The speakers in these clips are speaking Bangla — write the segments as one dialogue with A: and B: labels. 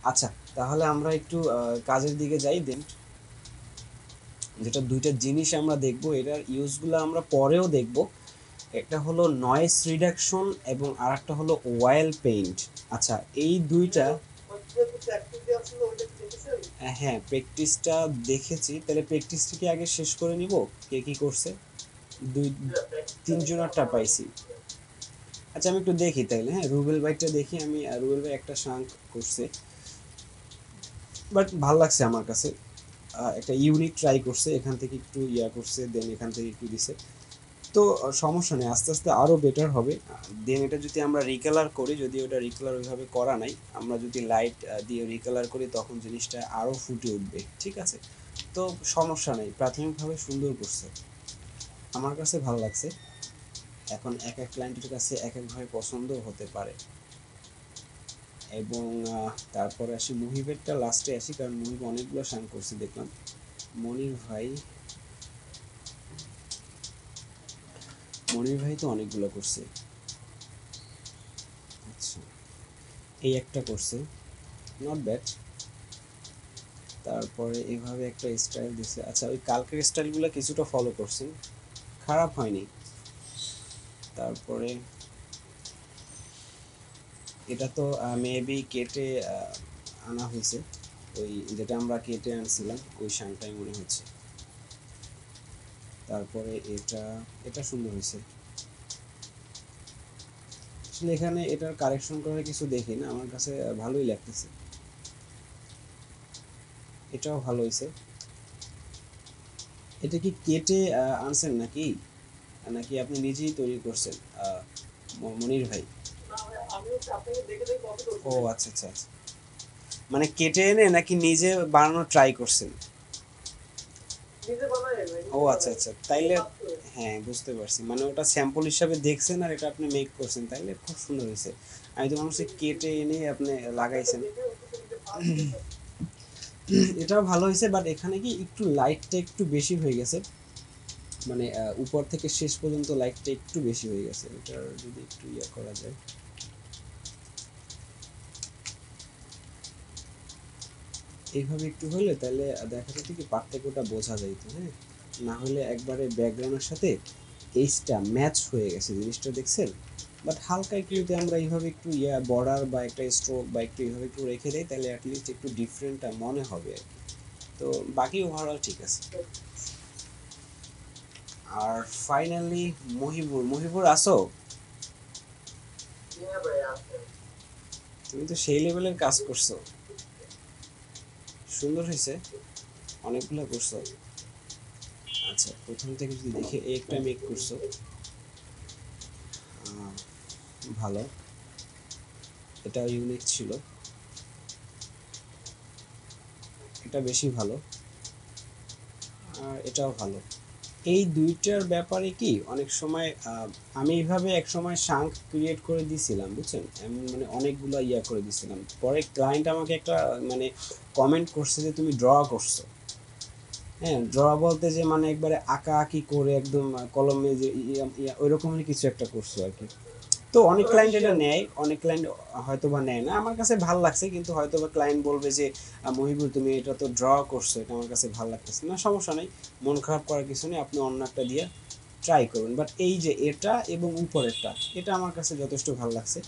A: আচ্ছা, তাহলে আমরা একটু কাজের দিকে যাই দেন। যেটা দুইটা জিনিস আমরা দেখব, এটার ইউজগুলো আমরা পরেও দেখব। একটা হলো নয়েজ রিডাকশন এবং আরেকটা হলো অয়েল পেইন্ট। আচ্ছা, এই দুইটা হ্যাঁ, প্র্যাকটিসটা দেখেছি। তাহলে প্র্যাকটিসটা কি আগে শেষ করে নিব? কে কি করছে? দুই তিনজনেরটা পাইছি। আচ্ছা, আমি একটু দেখি তাইলে। হ্যাঁ, রুবেল ভাইটা দেখি আমি। রুবেল ভাই একটা শাঙ্ক করছে, বাট ভাল লাগছে আমার কাছে। একটা ইউনিক ট্রাই করছে, এখান থেকে একটু ইয়া করছে, দেন এখান থেকে একটু দিছে। তো সমস্যা নেই, আস্তে আস্তে আরও বেটার হবে। দেন এটা যদি আমরা রিকালার করি, যদি ওটা রিকালার ওইভাবে করা নাই, আমরা যদি লাইট দিয়ে রিকালার করি তখন জিনিসটা আরও ফুটে উঠবে। ঠিক আছে, তো সমস্যা নেই, প্রাথমিকভাবে সুন্দর করছে, আমার কাছে ভালো লাগছে। এখন এক এক ক্লায়েন্টের কাছে এক একভাবে পছন্দ হতে পারে। এবং তারপরে আসি মুহিবেরটা, লাস্টে আসি, কারণ মুহিব অনেকগুলো শান করছে দেখলাম। মনির ভাই, মনির ভাই তো অনেকগুলো করছে। আচ্ছা, এই একটা করছে, নট ব্যাড। তারপরে এভাবে একটা স্টাইল দিছে। আচ্ছা, ওই কালকের স্টাইলগুলো কিছুটা ফলো করছেন, খারাপ হয়নি। তারপরে এটা তো মেবি কেটে আনা হয়েছে, ওই যেটা আমরা কেটে আনছিলাম ওই শানটাই মনে হচ্ছে। তারপরে এটা, এটা সুন্দর হয়েছে। আসলে এখানে এটার কারেকশন করার কিছু দেখি না, আমার কাছে ভালোই লাগতেছে। এটাও ভালো হয়েছে। এটা কি কেটে আনছেন নাকি, নাকি আপনি নিজেই তৈরি করছেন মনির ভাই? ও আচ্ছা আচ্ছা আচ্ছা, মানে কেটে এনে নাকি নিজে বানানো ট্রাই করছেন? ও আচ্ছা আচ্ছা, তাইলে হ্যাঁ বুঝতে পারছি, মানে ওটা স্যাম্পল হিসাবে দেখছেন আর এটা আপনি মেক করছেন, তাইলে খুব সুন্দর হয়েছে। আমি তো মানুষের কেটে এনে আপনি লাগাইছেন। এটাও ভালো হয়েছে, বাট এখানে কি একটু লাইটটা একটু বেশি হয়ে গেছে, মানে উপর থেকে শেষ পর্যন্ত লাইটটা একটু বেশি হয়ে গেছে, এটার যদি একটু ইয়া করা যায়। এইভাবে একটু হলে তাহলে দেখা যেত কি পার্থক্যটা বোঝা যাইতো। হ্যাঁ, না হলে একবারে ব্যাকগ্রাউন্ডের সাথে এইচটা ম্যাচ হয়ে গেছে, জিনিসটা দেখছেন। বাট হালকা একটু যদি আমরা এইভাবে একটু ইয়া বর্ডার বা একটা স্ট্রোক বা একটু এইভাবে একটু রেখে দেয়, তাহলে অ্যাটলিস্ট একটু ডিফারেন্টটা মনে হবে আর কি। তো বাকি ওভারঅল ঠিক আছে। আর ফাইনালি মহিবুর, মহিবুর আসো? তুমি তো সেই লেভেলের কাজ করছো, সুন্দর হয়েছে, অনেকগুলো করছো। আচ্ছা, প্রথম থেকে যদি দেখি, এই একটা মেক করছো, ভালো, এটা ইউনিক ছিল, এটা বেশি ভালো, আর এটাও ভালো। এই দুইটার ব্যাপারে কি অনেক সময় আমি এইভাবে এক সময় শাঙ্ক ক্রিয়েট করে দিছিলাম, বুঝছেন, এমন মানে অনেকগুলো ইয়া করে দিছিলাম। পরে ক্লায়েন্ট আমাকে একটা মানে কমেন্ট করছে যে তুমি ড্র করছো। হ্যাঁ, ড্র বলতে যে মানে একবারে আঁকা আঁকি করে একদম কলমে যে ওই রকমের কিছু একটা করছো আর কি। তো অনেক ক্লায়েন্ট এটা নেয়, অনেক ক্লায়েন্ট হয়তো বা নেয় না। আমার কাছে ভালো লাগছে, কিন্তু হয়তো বা ক্লায়েন্ট বলবে যে মহিবুল তুমি এটা তো ড্র করছো, এটা আমার কাছে ভালো লাগতেছে না। সমস্যা নেই, মন খারাপ করার কিছু নেই, আপনি অন্য একটা দিয়ে ট্রাই করুন। বাট এই যে এটা এবং উপরেরটা, এটা আমার কাছে যথেষ্ট ভালো লাগছে।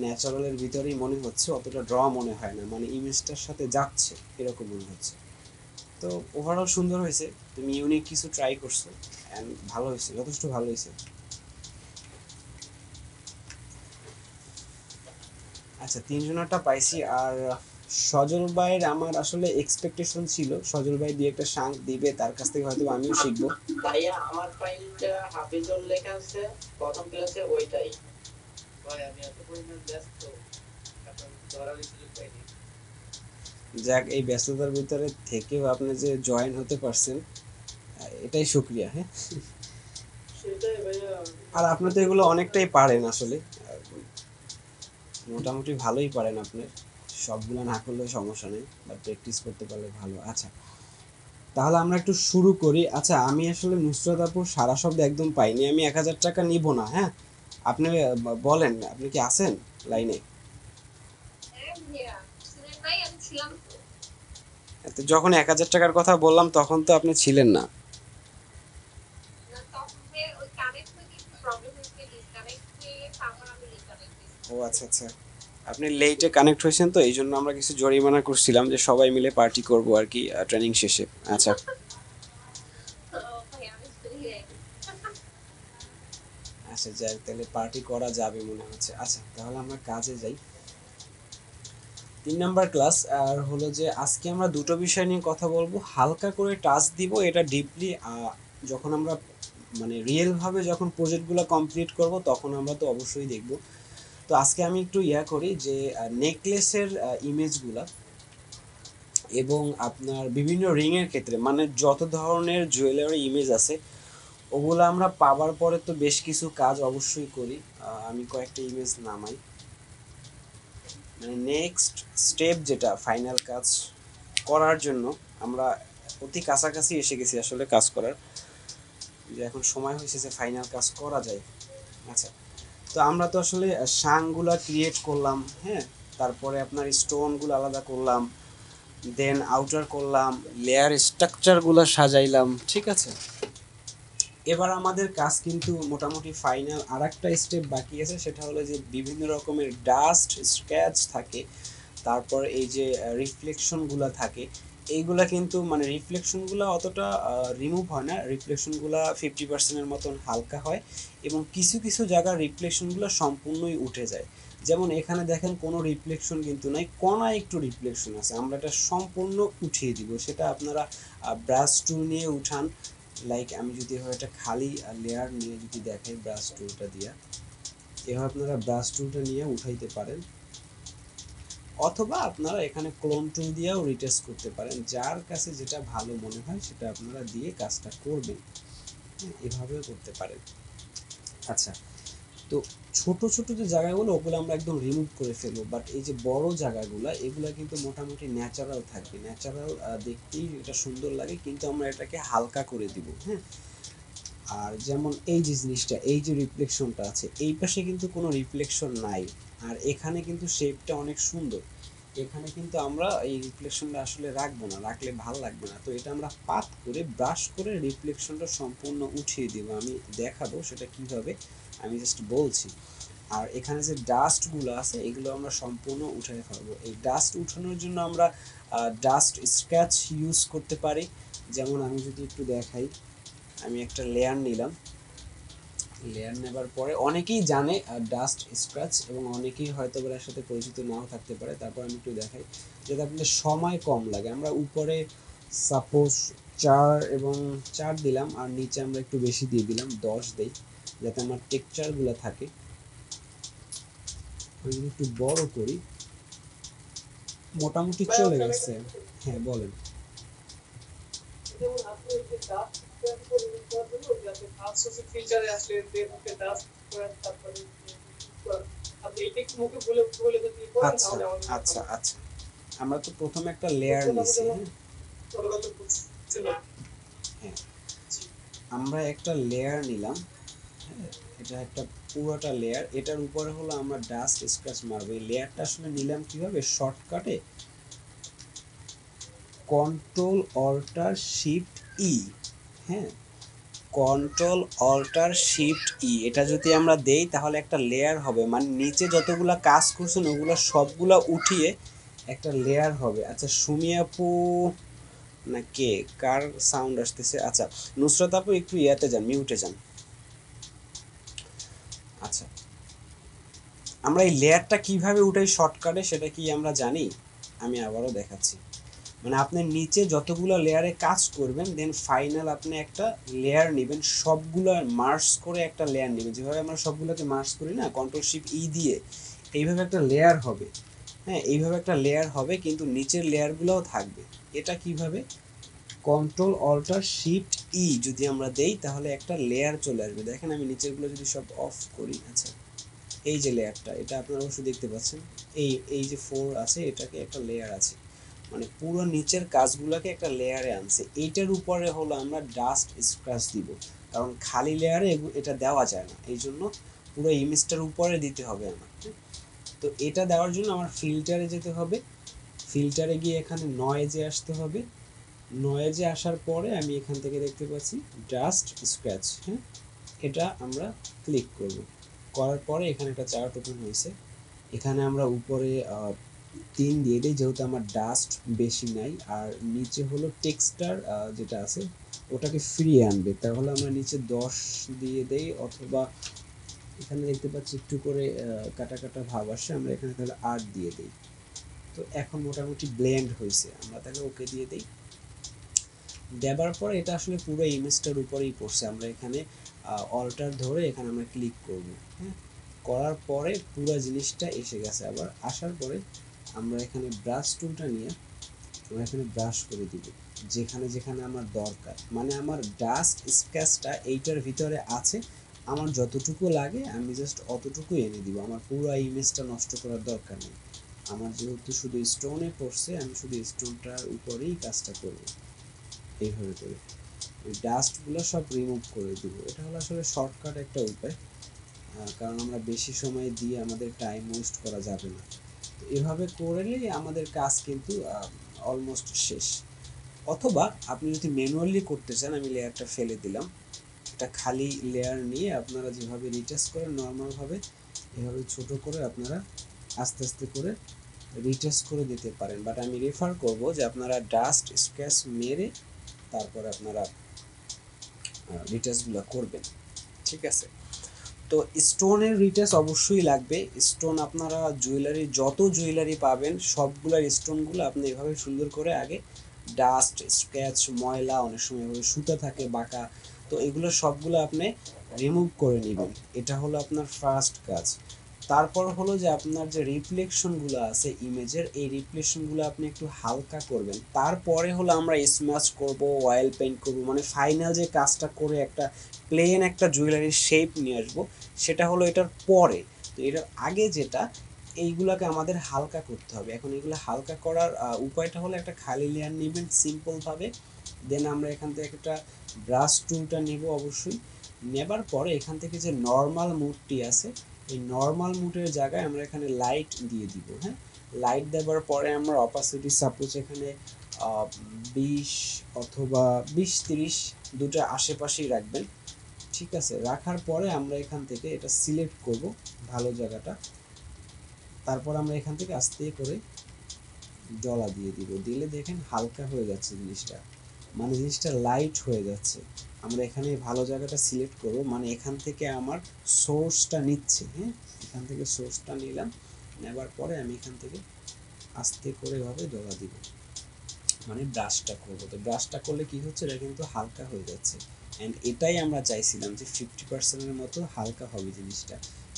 A: ন্যাচারালের ভিতরেই মনে হচ্ছে, অতটা ড্র মনে হয় না, মানে ইমেজটার সাথে যাচ্ছে এরকম মনে হচ্ছে। তো ওভারঅল সুন্দর হয়েছে, তুমি ইউনিক কিছু ট্রাই করছো, অ্যান্ড ভালো হয়েছে, যথেষ্ট ভালো হয়েছে। আচ্ছা, তিনজনেরটা পাইছি। আর সজল ভাইয়ের আমার আসলে এক্সপেকটেশন ছিল সজল ভাই দিয়ে একটা শাঙ্ক দিবে, তার কাছ থেকে হয়তো আমিও শিখবো।
B: ভাইয়া আমার ফাইলটা হাফিজুল লেখা আছে প্রথম ক্লাসে ওইটাই। ভাই আমি এত পরিমাণ ব্যস্ত এখন ধরারই সুযোগ পাইনি।
A: যাক, এই ব্যস্ততার ভিতরে থেকেও আপনি যে জয়েন হতে পারছেন, এটাই শুক্রিয়া। হ্যাঁ,
B: সেটাই ভাইয়া।
A: আর আপনি তো এগুলো অনেকটাই পারেন আসলে, মোটামুটি ভালোই পারেন আপনি, সবগুলো না করলেও সমস্যা নেই, বাট প্র্যাকটিস করতে পারলে ভালো। আচ্ছা, তাহলে আমরা একটু শুরু করি। আচ্ছা, আমি আসলে নুসরাত আপুর সারা শব্দ একদম পাইনি, আমি 1000 টাকা নিব না। হ্যাঁ, আপনি বলেন, আপনি কি আছেন লাইনে?
C: ছিলাম তো।
A: তো যখন 1,000 টাকার কথা বললাম তখন তো আপনি ছিলেন না।
C: না, তখন যে ওই কানেক্ট হতে একটু প্রবলেম হয়েছে, ডিসকানেক্ট হয়ে তারপর আমি রিকানেক্ট হয়েছি।
A: ও আচ্ছা আচ্ছা, আপনি লেটে কানেক্ট হয়েছেন তো এই জন্য আমরা কিছু জরিমানা করছিলাম যে সবাই মিলে পার্টি করব আর কি ট্রেনিং শেষে। আচ্ছা
C: তো ভাই আমি জানি নাই।
A: আচ্ছা, যাই তাহলে পার্টি করা যাবে মনে হচ্ছে। আচ্ছা তাহলে আমরা কাজে যাই। 3 নাম্বার ক্লাস আর হলো যে আজকে আমরা দুটো বিষয় নিয়ে কথা বলবো, হালকা করে টাচ দিব, এটা ডিপলি যখন আমরা মানে রিয়েলভাবে যখন প্রজেক্টগুলো কমপ্লিট করব তখন আমরা তো অবশ্যই দেখব। তো আজকে আমি একটু করি যে নেকলেসের ইমেজগুলা এবং আপনার বিভিন্ন রিংয়ের ক্ষেত্রে মানে যত ধরনের জুয়েলারি ইমেজ আছে ওগুলো আমরা পাওয়ার পরে তো বেশ কিছু কাজ অবশ্যই করি। আমি কয়েকটা ইমেজ নামাই, মানে নেক্সট স্টেপ যেটা ফাইনাল কাজ করার জন্য আমরা অতি কাছাকাছি এসে গেছি আসলে কাজ করার, যে এখন সময় হয়েছে যে ফাইনাল কাজ করা যায়। আচ্ছা, তো আমরা তো আসলে শাংগুলা ক্রিয়েট করলাম, হ্যাঁ, তারপরে আপনার স্টোনগুলো আলাদা করলাম, দেন আউটার করলাম, লেয়ার স্ট্রাকচারগুলো সাজাইলাম, ঠিক আছে। এবার আমাদের কাজ কিন্তু মোটামুটি ফাইনাল। আর একটা স্টেপ বাকি আছে, সেটা হলো যে বিভিন্ন রকমের ডাস্ট স্ক্র্যাচ থাকে, তারপর এই যে রিফ্লেকশনগুলো থাকে, এইগুলা কিন্তু মানে রিফ্লেকশনগুলো অতটা রিমুভ হয় না, রিফ্লেকশনগুলো 50%-এর মতন হালকা হয় এবং কিছু কিছু জায়গার রিফ্লেকশনগুলো সম্পূর্ণই উঠে যায়। যেমন এখানে দেখেন কোনো রিফ্লেকশন কিন্তু নাই, কণায় একটু রিফ্লেকশন আছে, আমরা এটা সম্পূর্ণ উঠিয়ে দিব। সেটা আপনারা ব্রাশ টুল নিয়ে উঠান, লাইক আমি যদি এভাবে একটা খালি লেয়ার নিয়ে যদি দেখাই ব্রাশ টুলটা দিয়া, এভাবে আপনারা ব্রাশ টুলটা নিয়ে উঠাইতে পারেন, অথবা আপনারা এখানে ক্লোন টুল দিয়েও রিটেস্ট করতে পারেন, যার কাছে যেটা ভালো মনে হয় সেটা আপনারা দিয়ে কাজটা করবেন, এভাবেও করতে পারেন। আচ্ছা, তো ছোট ছোট যে জায়গাগুলো ওগুলো আমরা একদম রিমুভ করে ফেলবো, বাট এই যে বড় জায়গাগুলো এগুলো কিন্তু মোটামুটি ন্যাচারাল থাকবে, ন্যাচারাল দেখতেই এটা সুন্দর লাগে, কিন্তু আমরা এটাকে হালকা করে দিব, হ্যাঁ। আর যেমন এই যে জিনিসটা, এই যে রিফ্লেকশনটা আছে, এই পাশে কিন্তু কোনো রিফ্লেকশন নাই, আর এখানে কিন্তু শেপটা অনেক সুন্দর, এখানে কিন্তু আমরা এই রিফ্লেকশনটা আসলে রাখবো না, রাখলে ভালো লাগবে না। তো এটা আমরা পাত করে ব্রাশ করে রিফ্লেকশনটা সম্পূর্ণ উঠিয়ে দেবো, আমি দেখাবো সেটা কিভাবে, আমি জাস্ট বলছি। আর এখানে যে ডাস্টগুলো আছে এগুলো আমরা সম্পূর্ণ উঠিয়ে ফেলবো। এই ডাস্ট উঠানোর জন্য আমরা ডাস্ট স্ক্র্যাচ ইউজ করতে পারি। যেমন আমি যদি একটু দেখাই, আমি একটা লেয়ার নিলাম, লেয়ার নেবার পরে অনেকেই জানে ডাস্ট স্ক্র্যাচ এবং অনেকেই হয়তো এর সাথে পরিচিত নাও থাকতে পারে, তারপর আমি একটু দেখাই যাতে আপনাদের সময় কম লাগে। আমরা উপরে সাপোজ 4 দিলাম আর নিচে আমরা একটু বেশি দিয়ে দিলাম, 10 দেই, যাতে আমার টেক্সচারগুলো থাকে। আমি একটু বড় করি, মোটামুটি চলে গেছে। হ্যাঁ বলেন।
B: যেমন আপনি ওই যে ডাস্ট করার জন্য যাতে ফার্স্ট হচ্ছে ফিচারে আসলে দেন ওকে ডাস্ট করেন, তারপরে আপনি এটা একটু মুখে বলে বলে যদি করেন
A: আচ্ছা
B: তাহলে আমাদের জন্য
A: আচ্ছা
B: ভালো।
A: আচ্ছা, আমরা তো প্রথমে একটা লেয়ার নিছি, হ্যাঁ
B: ছোটখাটো বুঝছিল।
A: হ্যাঁ, আমরা একটা লেয়ার নিলাম, হ্যাঁ, এটা একটা পুরোটা লেয়ার, এটার উপরে হলো আমরা ডাস্ট স্ক্র্যাচ মারবো। এই লেয়ারটা আসলে নিলাম কিভাবে, শর্টকাটে কন্ট্রোল অল্টার শিফট ই, হ্যাঁ, কন্ট্রোল অল্টার শিফট ই, এটা যদি আমরা দেই তাহলে একটা লেয়ার হবে, মানে নিচে যতগুলা কাজ করছেন ওগুলো সবগুলা উঠিয়ে একটা লেয়ার হবে। আচ্ছা সুমি আপু না কে, কার সাউন্ড আসতেছে? আচ্ছা নুসরাত আপু একটু ইয়াতে যান, মিউটে যান। আচ্ছা, আমরা এই লেয়ারটা কিভাবে উঠাই শর্টকাটে সেটা কি আমরা জানি? আমি আবারও দেখাচ্ছি। মানে আপনি নিচে যতগুলো লেয়ারে কাজ করবেন, দেন ফাইনাল আপনি একটা লেয়ার নেবেন, সবগুলো মার্জ করে একটা লেয়ার নেবেন, যেভাবে আমরা সবগুলোকে মার্জ করি না কন্ট্রোল শিফট ই দিয়ে, এইভাবে একটা লেয়ার হবে। হ্যাঁ, এইভাবে একটা লেয়ার হবে, কিন্তু নিচের লেয়ারগুলোও থাকবে। এটা কিভাবে, কন্ট্রোল অল্টার শিফট ই যদি আমরা দেই তাহলে একটা লেয়ার চলে আসবে। দেখেন আমি নিচেরগুলো যদি সব অফ করি, আচ্ছা এই যে লেয়ারটা, এটা আপনারা অবশ্যই দেখতে পাচ্ছেন, এই যে 4 আছে এটাকে একটা লেয়ার আছে, মানে পুরো নিচের কাজগুলোকে একটা লেয়ারে আনছে। এইটার উপরে হলো আমরা ডাস্ট স্ক্র্যাচ দিব, কারণ খালি লেয়ারে এটা দেওয়া যায় না, এই জন্য পুরো ইমেজটার উপরে দিতে হবে আমার। তো এটা দেওয়ার জন্য আমার ফিল্টারে যেতে হবে, ফিল্টারে গিয়ে এখানে নয়েজে আসতে হবে। নয়েজে আসার পরে আমি এখান থেকে দেখতে পাচ্ছি ডাস্ট স্ক্র্যাচ, হ্যাঁ, এটা আমরা ক্লিক করব। করার পরে এখানে একটা চার্ট ওপেন হয়েছে। এখানে আমরা উপরে 3 দিয়ে দিই যেহেতু আমার ডাস্ট বেশি নাই, আর নিচে হলো টেক্সচার যেটা আছে ওটাকে ফিরিয়ে আনবে, তাহলে আমরা নিচে 10 দিয়ে দেই, অথবা এখানে দেখতে পাচ্ছি একটু করে কাটা কাটা ভাব আসে, আমরা এখানে তাহলে 8 দিয়ে দিই। তো এখন মোটামুটি ব্লেন্ড হয়েছে, আমরা তাহলে ওকে দিয়ে দিই। দেবার পর এটা আসলে পুরো ইমেজটার উপরেই পড়ছে, আমরা এখানে অল্টার ধরে এখানে আমরা ক্লিক করব, হ্যাঁ, করার পরে পুরো জিনিসটা এসে গেছে। আবার আসার পরে আমরা এখানে ব্রাশ টুলটা নিয়ে আমরা এখানে ব্রাশ করে দিব যেখানে যেখানে আমার দরকার, মানে আমার ডাস্ট স্কেচটা এইটার ভিতরে আছে, আমার যতটুকু লাগে আমি জাস্ট অতটুকু এনে দিব, আমার পুরো ইমেজটা নষ্ট করার দরকার নেই। আমার যেহেতু শুধু স্টোনে পড়ছে, আমি শুধু স্টোনটার উপরেই কাজটা করব। এইভাবে করে ওই ডাস্টগুলো সব রিমুভ করে দিব। এটা হলো আসলে শর্টকাট একটা উপায়, কারণ আমরা বেশি সময় দিয়ে আমাদের টাইম ওয়েস্ট করা যাবে না। তো এভাবে করলেই আমাদের কাজ কিন্তু অলমোস্ট শেষ। অথবা আপনি যদি ম্যানুয়ালি করতে চান, আমি লেয়ারটা ফেলে দিলাম, এটা খালি লেয়ার নিয়ে আপনারা যেভাবে রিটাচ করেন নর্মালভাবে এভাবে ছোট করে আপনারা আস্তে আস্তে করে রিটাচ করে দিতে পারেন, বাট আমি রেফার করব যে আপনারা ডাস্ট স্ক্র্যাচ মেরে তারপর আপনারা রিটাচগুলো করবেন, ঠিক আছে? তো স্টোনের রিটাচ অবশ্যই লাগবে। স্টোন আপনারা জুয়েলারি, যত জুয়েলারি পাবেন সবগুলোর স্টোনগুলো আপনি এভাবে সুন্দর করে আগে ডাস্ট স্ক্র্যাচ ময়লা, অনেক সময় এভাবে সুতা থাকে বাঁকা, তো এগুলো সবগুলো আপনি রিমুভ করে নেবেন। এটা হলো আপনার ফার্স্ট কাজ। তারপর হলো যে আপনার যে রিফ্লেকশনগুলো আছে ইমেজের, এই রিফ্লেকশনগুলো আপনি একটু হালকা করবেন। তারপরে হলো আমরা স্ম্যাচ করব, অয়েল পেইন্ট করব, মানে ফাইনাল যে কাজটা করে একটা প্লেন একটা জুয়েলারির শেপ নিয়ে আসবো, সেটা হলো এটার পরে। তো এটার আগে যেটা, এইগুলোকে আমাদের হালকা করতে হবে। এখন এগুলো হালকা করার উপায়টা হলো একটা খালি লেয়ার নেবেন সিম্পলভাবে, দেন আমরা এখান থেকে একটা ব্রাশ টুলটা নেব অবশ্যই। নেবার পরে এখান থেকে যে নর্মাল মুডটি আছে, এই নর্মাল মুডের জায়গায় আমরা এখানে লাইট দিয়ে দিব, হ্যাঁ। লাইট দেওয়ার পরে আমরা অপাসিটি সাপোজ এখানে 20 অথবা 20-30 দুটো আশেপাশেই রাখবেন, ঠিক আছে? রাখার পরে আমরা এখান থেকে এটা সিলেক্ট করব ভালো জায়গাটা, তারপর আমরা এখান থেকে আস্তে করে ডলা দিয়ে দিব, দিলে দেখেন হালকা হয়ে যাচ্ছে জিনিসটা, মানে জিনিসটা লাইট হয়ে যাচ্ছে। আমরা এখানে ভালো জায়গাটা সিলেক্ট করব, মানে এখান থেকে আমার সোর্সটা নিচ্ছে, হ্যাঁ, এখান থেকে সোর্সটা নিলাম, নেবার পরে আমি এখান থেকে আস্তে করে এভাবে ডলা দিব, মানে ব্রাশটা করব। তো ব্রাশটা করলে কি হচ্ছে, এটা কিন্তু হালকা হয়ে যাচ্ছে, অ্যান্ড এটাই আমরা চাইছিলাম যে 50%-এর মতো হালকা হবে জিনিসটা।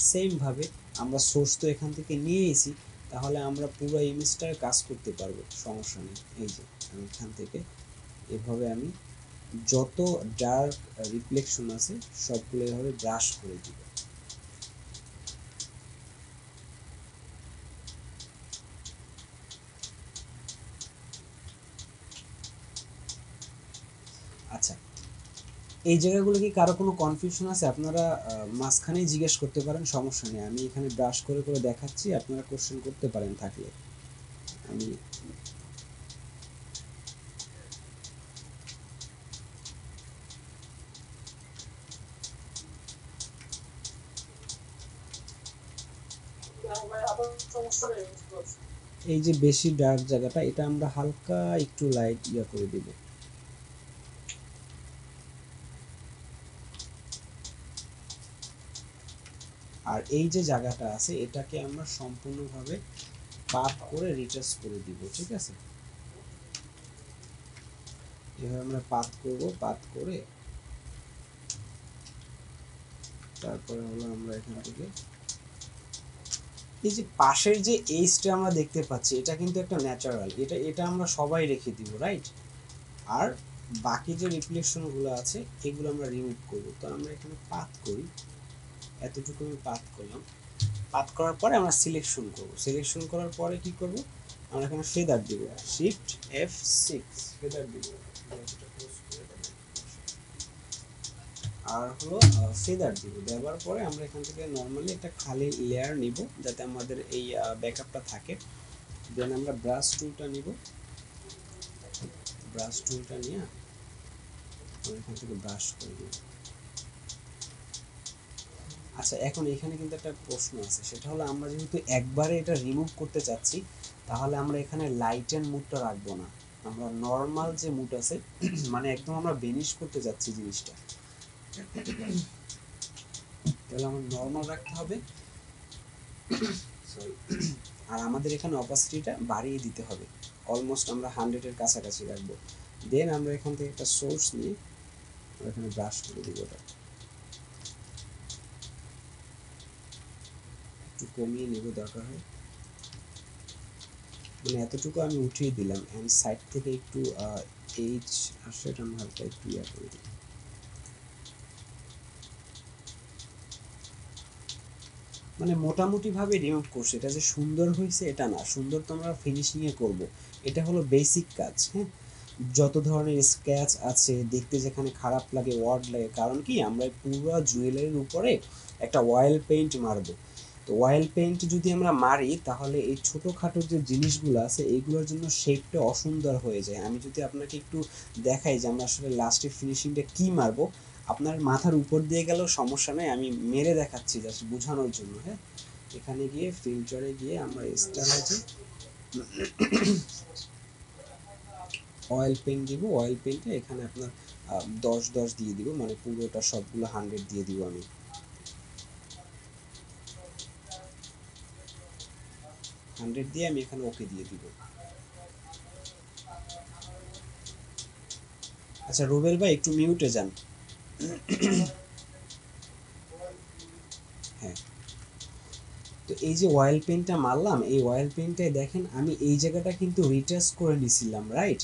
A: সেমভাবে আমরা সোর্স তো এখান থেকে নিয়ে এসেছি, তাহলে আমরা পুরো ইমেজটার কাজ করতে পারবো, সমস্যা নেই। এই যে আমি এখান থেকে এভাবে আমি যত ডার্ক রিফ্লেকশন আছে সবগুলো এভাবে ব্রাশ করে দিব। আচ্ছা, এই জায়গাগুলো কি কারো কোনো কনফিউশন আছে? আপনারা মাঝখানেই জিজ্ঞেস করতে পারেন, সমস্যা নেই। আমি এখানে ব্রাশ করে করে দেখাচ্ছি, আপনারা কোশ্চেন করতে পারেন থাকলে। আমি
B: ভাই আবার সমস্যা নেই, বুঝতে পারছি।
A: এই যে বেশি ডার্ক জায়গাটা, এটা আমরা হালকা একটু লাইট করে দিব। আর এই যে জায়গাটা আছে এটাকে আমরা সম্পূর্ণভাবে পাত করে রিটাচ করে দিব, ঠিক আছে? এভাবে আমরা পাত করব, পাত করে তারপরে হলো আমরা এখান থেকে এই যে পাশের যে এইজটা আমরা দেখতে পাচ্ছি, এটা কিন্তু একটা ন্যাচারাল, এটা এটা আমরা সবাই রেখে দিব, রাইট? আর বাকি যে রিফ্লেকশনগুলো আছে এগুলো আমরা রিমুভ করব। তো আমরা এখানে পাত করি, এতটুকু আমি পাত করলাম। পাত করার পরে আমরা সিলেকশন করব, সিলেকশন করার পরে কি করব, আমরা এখানে ফেদার দিব, শিফট F6 ফেদার দিব, আর হলো ফেদার দিব। দেওয়ার পরে আমরা এখান থেকে নর্মালি একটা খালি লেয়ার নিব যাতে আমাদের এই ব্যাকআপটা থাকে। দেন আমরা ব্রাশ টুলটা নিব, ব্রাশ টুলটা নিয়ে আমরা এখান থেকে ব্রাশ করে দিব। আচ্ছা, এখন এখানে কিন্তু একটা প্রশ্ন আছে, সেটা হলো আমরা যেহেতু একবারে এটা রিমুভ করতে চাচ্ছি, তাহলে আমরা এখানে লাইট অ্যান্ড মুডটা রাখবো না, আমরা নর্মাল যে মুড আছে মানে একদম আমরা বেনিশ করতে যাচ্ছি জিনিসটা, তাহলে আমার নর্মাল রাখতে হবে। সরি, আর আমাদের এখানে অপাসিটিটা বাড়িয়ে দিতে হবে, অলমোস্ট আমরা 100 এর কাছাকাছি রাখবো। দেন আমরা এখান থেকে একটা সোর্স নিয়ে এখানে ব্রাশ করে দিব, ওটা একটু কমিয়ে নেব দরকার হয়, মানে এতটুকু আমি উঠিয়ে দিলাম, এন্ড সাইড থেকে একটু এইচ আসছে, এটা আমি হালকা একটু করে দিই। মানে মোটামুটি ভাবে রিমুভ করছে, এটা যে সুন্দর হয়েছে এটা না, সুন্দর তো আমরা ফিনিশিং এ করব, এটা হলো বেসিক কাজ। হ্যাঁ, যত ধরনের স্ক্র্যাচ আছে দেখতে যেখানে খারাপ লাগে, ওয়ার্ড লাগে, কারণ কি আমরা পুরো জুয়েলারির উপরে একটা অয়েল পেইন্ট মারবো, তো অয়েল পেইন্ট যদি আমরা মারি তাহলে এই ছোটোখাটো যে জিনিসগুলো আছে এইগুলোর জন্য শেপটা অসুন্দর হয়ে যায়। আমি যদি আপনাকে একটু দেখাই যে আমরা আসলে লাস্টের ফিনিশিংটা কী মারবো, আপনার মাথার উপর দিয়ে গেলেও সমস্যা নেই, আমি মেরে দেখাচ্ছি জাস্ট বোঝানোর জন্য। হ্যাঁ, এখানে গিয়ে ফিল্টারে গিয়ে আমরা স্টাইলাইজে অয়েল পেইন্ট দিব, অয়েল পেইন্টে এখানে আপনার 10 দিয়ে দিব, মানে পুরোটা সবগুলো 100 দিয়ে দিব আমি। দিয়ে আমি এখানে ওকে দিয়ে দিব। আচ্ছা রুবেল ভাই একটু মিউটে যান। হ্যাঁ, তো এই যে অয়েল পেইন্টটা মারলাম, এই অয়েল পেইন্টটাই দেখেন আমি এই জায়গাটা কিন্তু রিটাচ করে নিছিলাম, রাইট?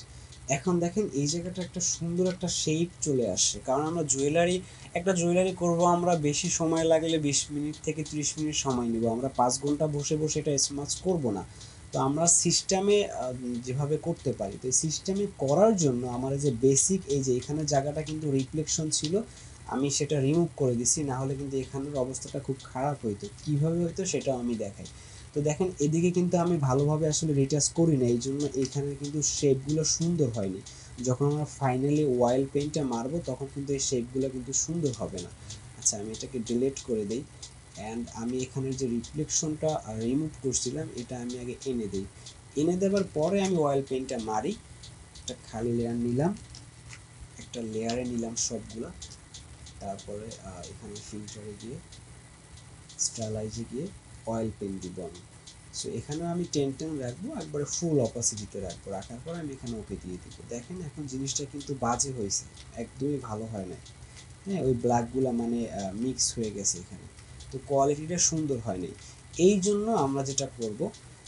A: এখন দেখেন এই জায়গাটা একটা সুন্দর একটা শেপ চলে আসছে, কারণ আমরা একটা জুয়েলারি করব, আমরা বেশি সময় লাগলে 20 মিনিট থেকে 30 মিনিট সময় নিব, আমরা 5 ঘন্টা বসে বসে এটা স্মাচ করব না। তো আমরা সিস্টেমে যেভাবে করতে পারি, তো এই সিস্টেমে করার জন্য আমার যে বেসিক এই যে এখানে জায়গাটা কিন্তু রিফ্লেকশন ছিল, আমি সেটা রিমুভ করে দিছি, না হলে কিন্তু এখানের অবস্থাটা খুব খারাপ হইতো। কিভাবে হইতো সেটাও আমি দেখাই। তো দেখেন এদিকে কিন্তু আমি ভালোভাবে আসলে রিটাচ করি না, এই জন্য এখানে কিন্তু শেপগুলো সুন্দর হয়নি। যখন আমরা ফাইনালি অয়েল পেইন্টটা মারবো তখন কিন্তু এই শেপগুলো কিন্তু সুন্দর হবে না। আচ্ছা, আমি এটাকে ডিলিট করে দিই, অ্যান্ড আমি এখানের যে রিফ্লেকশনটা রিমুভ করছিলাম এটা আমি আগে এনে দিই। এনে দেওয়ার পরে আমি অয়েল পেইন্টটা মারি, একটা খালি লেয়ার নিলাম, একটা লেয়ারে নিলাম সবগুলা, তারপরে এখানে ফিল্টারে গিয়ে স্টাইলাইজে গিয়ে অয়েল পেইন্ট দিব আমি। সো এখানেও আমি 10 রাখবো, একবারে ফুল অপাসিটিতে রাখবো, রাখার পর আমি এখানে ওকে দিয়ে দিব। দেখেন এখন জিনিসটা কিন্তু বাজে হয়েছে, একদমই ভালো হয় না। হ্যাঁ, ওই ব্ল্যাকগুলো মানে মিক্স হয়ে গেছে এখানে, তো কোয়ালিটিটা সুন্দর হয়নি। এই জন্য আমরা যেটা করব,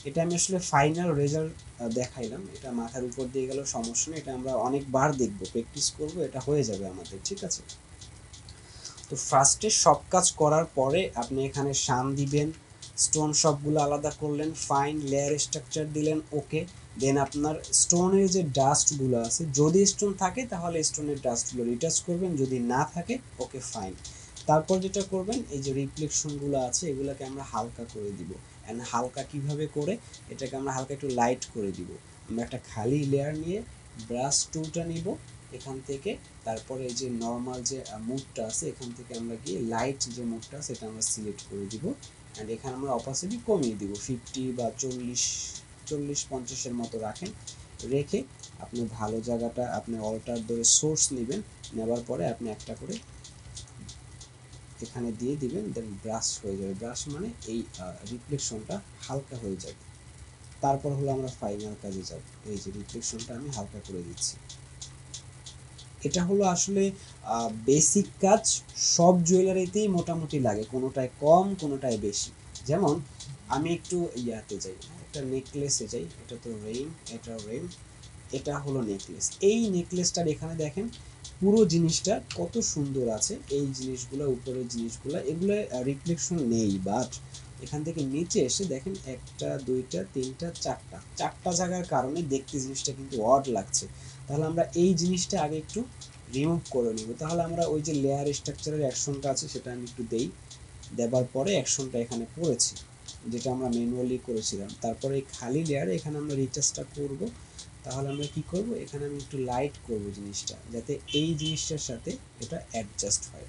A: এটা আমি আসলে ফাইনাল রেজাল্ট দেখাইলাম, এটা মাথার উপর দিয়ে গেলেও সমস্যা নেই, এটা আমরা অনেকবার দেখব, প্র্যাকটিস করব, এটা হয়ে যাবে আমাদের, ঠিক আছে? তো ফার্স্টে সব কাজ করার পরে আপনি এখানে শান দিবেন, স্টোন সবগুলো আলাদা করলেন, ফাইন লেয়ার স্ট্রাকচার দিলেন, ওকে। দেন আপনার স্টোনের যে ডাস্টগুলো আছে, যদি স্টোন থাকে তাহলে স্টোনের ডাস্টগুলো রিটাচ করবেন, যদি না থাকে ওকে ফাইন। তারপর যেটা করবেন, এই যে রিফ্লেকশনগুলো আছে এগুলোকে আমরা হালকা করে দিব, অ্যান্ড হালকা কিভাবে করে, এটাকে আমরা হালকা একটু লাইট করে দিব। আমরা একটা খালি লেয়ার নিয়ে ব্রাশ টুলটা নিব এখান থেকে, তারপরে এই যে নর্মাল যে মুডটা আছে এখান থেকে আমরা গিয়ে লাইট যে মুডটা আছে এটা আমরা সিলেক্ট করে দিব, অ্যান্ড এখানে আমরা অপাসিটি কমিয়ে দিব 50 বা 40-50-এর মতো রাখেন। রেখে আপনি ভালো জায়গাটা আপনি অল্টার ধরে সোর্স নেবেন, নেবার পরে আপনি একটা করে এখানে দিয়ে দিবেন, দেন ব্রাশ হয়ে যাবে। ব্রাশ মানে এই রিফ্লেকশনটা হালকা হয়ে যাবে। তারপর হলো আমরা ফাইনাল কাজে যাব, এই যে রিফ্লেকশনটা আমি হালকা করে দিচ্ছি। এটা হলো আসলে বেসিক কাজ, সব জুয়েলারিতেই মোটামুটি লাগে, কোনোটায় কম কোনোটায় বেশি। যেমন আমি একটু ইয়াতে যাই, একটা নেকলেসে যাই, এটা তো রেইন, এটা রেইন, এটা হলো নেকলেস। এই নেকলেসটার এখানে দেখেন পুরো জিনিসটা কত সুন্দর আছে, এই জিনিসগুলো উপরের জিনিসগুলো এগুলো রিফ্লেকশন নেই, বাট এখান থেকে নিচে এসে দেখেন একটা দুইটা তিনটা চারটা জায়গার কারণে দেখতে জিনিসটা কিন্তু অড লাগছে। তাহলে আমরা এই জিনিসটা আগে একটু রিমুভ করে নিব, তাহলে আমরা ওই যে লেয়ার স্ট্রাকচারের অ্যাকশনটা আছে সেটা আমি একটু দেই, দেবার পরে অ্যাকশনটা এখানে পড়েছি, যেটা আমরা ম্যানুয়ালি করেছিলাম। তারপরে এই খালি লেয়ারে এখানে আমরা রিটাচটা করব। তাহলে আমরা কি করব, এখানে আমি একটু লাইট করব জিনিসটা, যাতে এই জিনিসটার সাথে এটা অ্যাডজাস্ট হয়।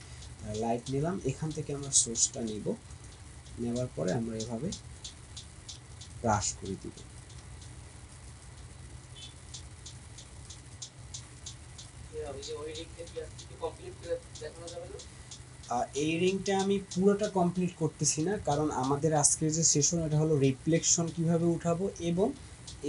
A: লাইট নিলাম, এখান থেকে আমরা সোর্সটা নিব, নেওয়ার পরে আমরা এভাবে ব্রাশ করে দিব। এই রিংটা আমি পুরোটা কমপ্লিট করতেছি না, কারণ আমাদের আজকের যে সেশন এটা হলো রিফ্লেকশন কিভাবে উঠাবো, এবং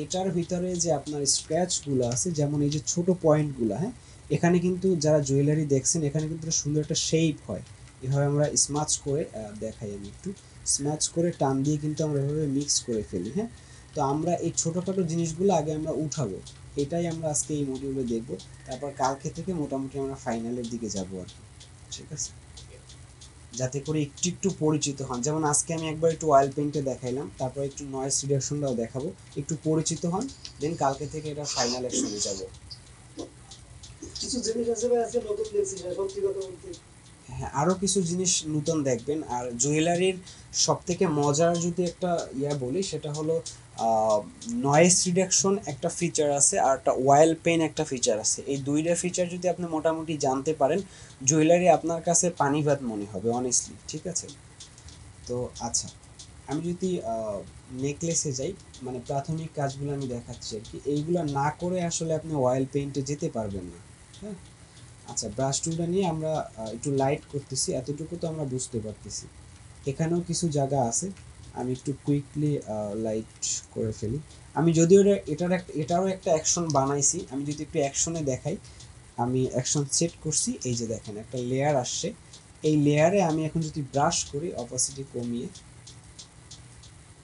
A: এটার ভিতরে যে আপনার স্ক্র্যাচগুলো আছে, যেমন এই যে ছোট পয়েন্টগুলো, হ্যাঁ, এখানে কিন্তু যারা জুয়েলারি দেখছেন এখানে কিন্তু সুন্দর একটা শেপ হয়। এভাবে আমরা স্মাচ করে দেখাই, আমি একটু স্ম্যাচ করে টান দিয়ে কিন্তু আমরা এভাবে মিক্স করে ফেলি। হ্যাঁ, তো আমরা এই ছোটোখাটো জিনিসগুলো আগে আমরা উঠাবো, এটাই আমরা আজকে এই মডিউলে দেখব। তারপর কালকে থেকে মোটামুটি আমরা ফাইনালের দিকে যাবো আর কি, ঠিক আছে, যাতে করে একটু একটু পরিচিত হন। যেমন আজকে আমি একবার একটু অয়েল পেইন্টে দেখাইলাম, তারপর একটু নয়েজ রিডাকশনটাও দেখাবো, একটু পরিচিত হন, দেন কালকে থেকে এটা ফাইনাল অ্যাকশনে যাব।
B: কিছু জিনিস আছে ভাই আজকে নতুন দেখছি, সত্যি কথা বলতে।
A: হ্যাঁ, আরও কিছু জিনিস নতুন দেখবেন। আর জুয়েলারির সব থেকে মজার যদি একটা বলি, সেটা হলো নয়েজ রিডাকশন একটা ফিচার আছে, আর একটা অয়েল পেন একটা ফিচার আছে। এই দুইটা ফিচার যদি আপনি মোটামুটি জানতে পারেন, জুয়েলারি আপনার কাছে পানিভাত মনে হবে অনেস্টলি, ঠিক আছে। তো আচ্ছা, আমি যদি নেকলেসে যাই, মানে প্রাথমিক কাজগুলো আমি দেখাচ্ছি আর কি, এইগুলো না করে আসলে আপনি অয়েল পেইন্টে যেতে পারবেন না। হ্যাঁ, আচ্ছা, ব্রাশ টুলটা নিয়ে আমরা একটু লাইট করতেছি, এতটুকু তো আমরা বুঝতে পারতেছি। এখানেও কিছু জায়গা আছে, আমি একটু কুইকলি লাইট করে ফেলি। আমি যদিও এটারও একটা অ্যাকশন বানাইছি, আমি যদি একটু অ্যাকশনে দেখাই, আমি অ্যাকশন সেট করছি, এই যে দেখেন একটা লেয়ার আসছে, এই লেয়ারে আমি এখন যদি ব্রাশ করি অপাসিটি কমিয়ে,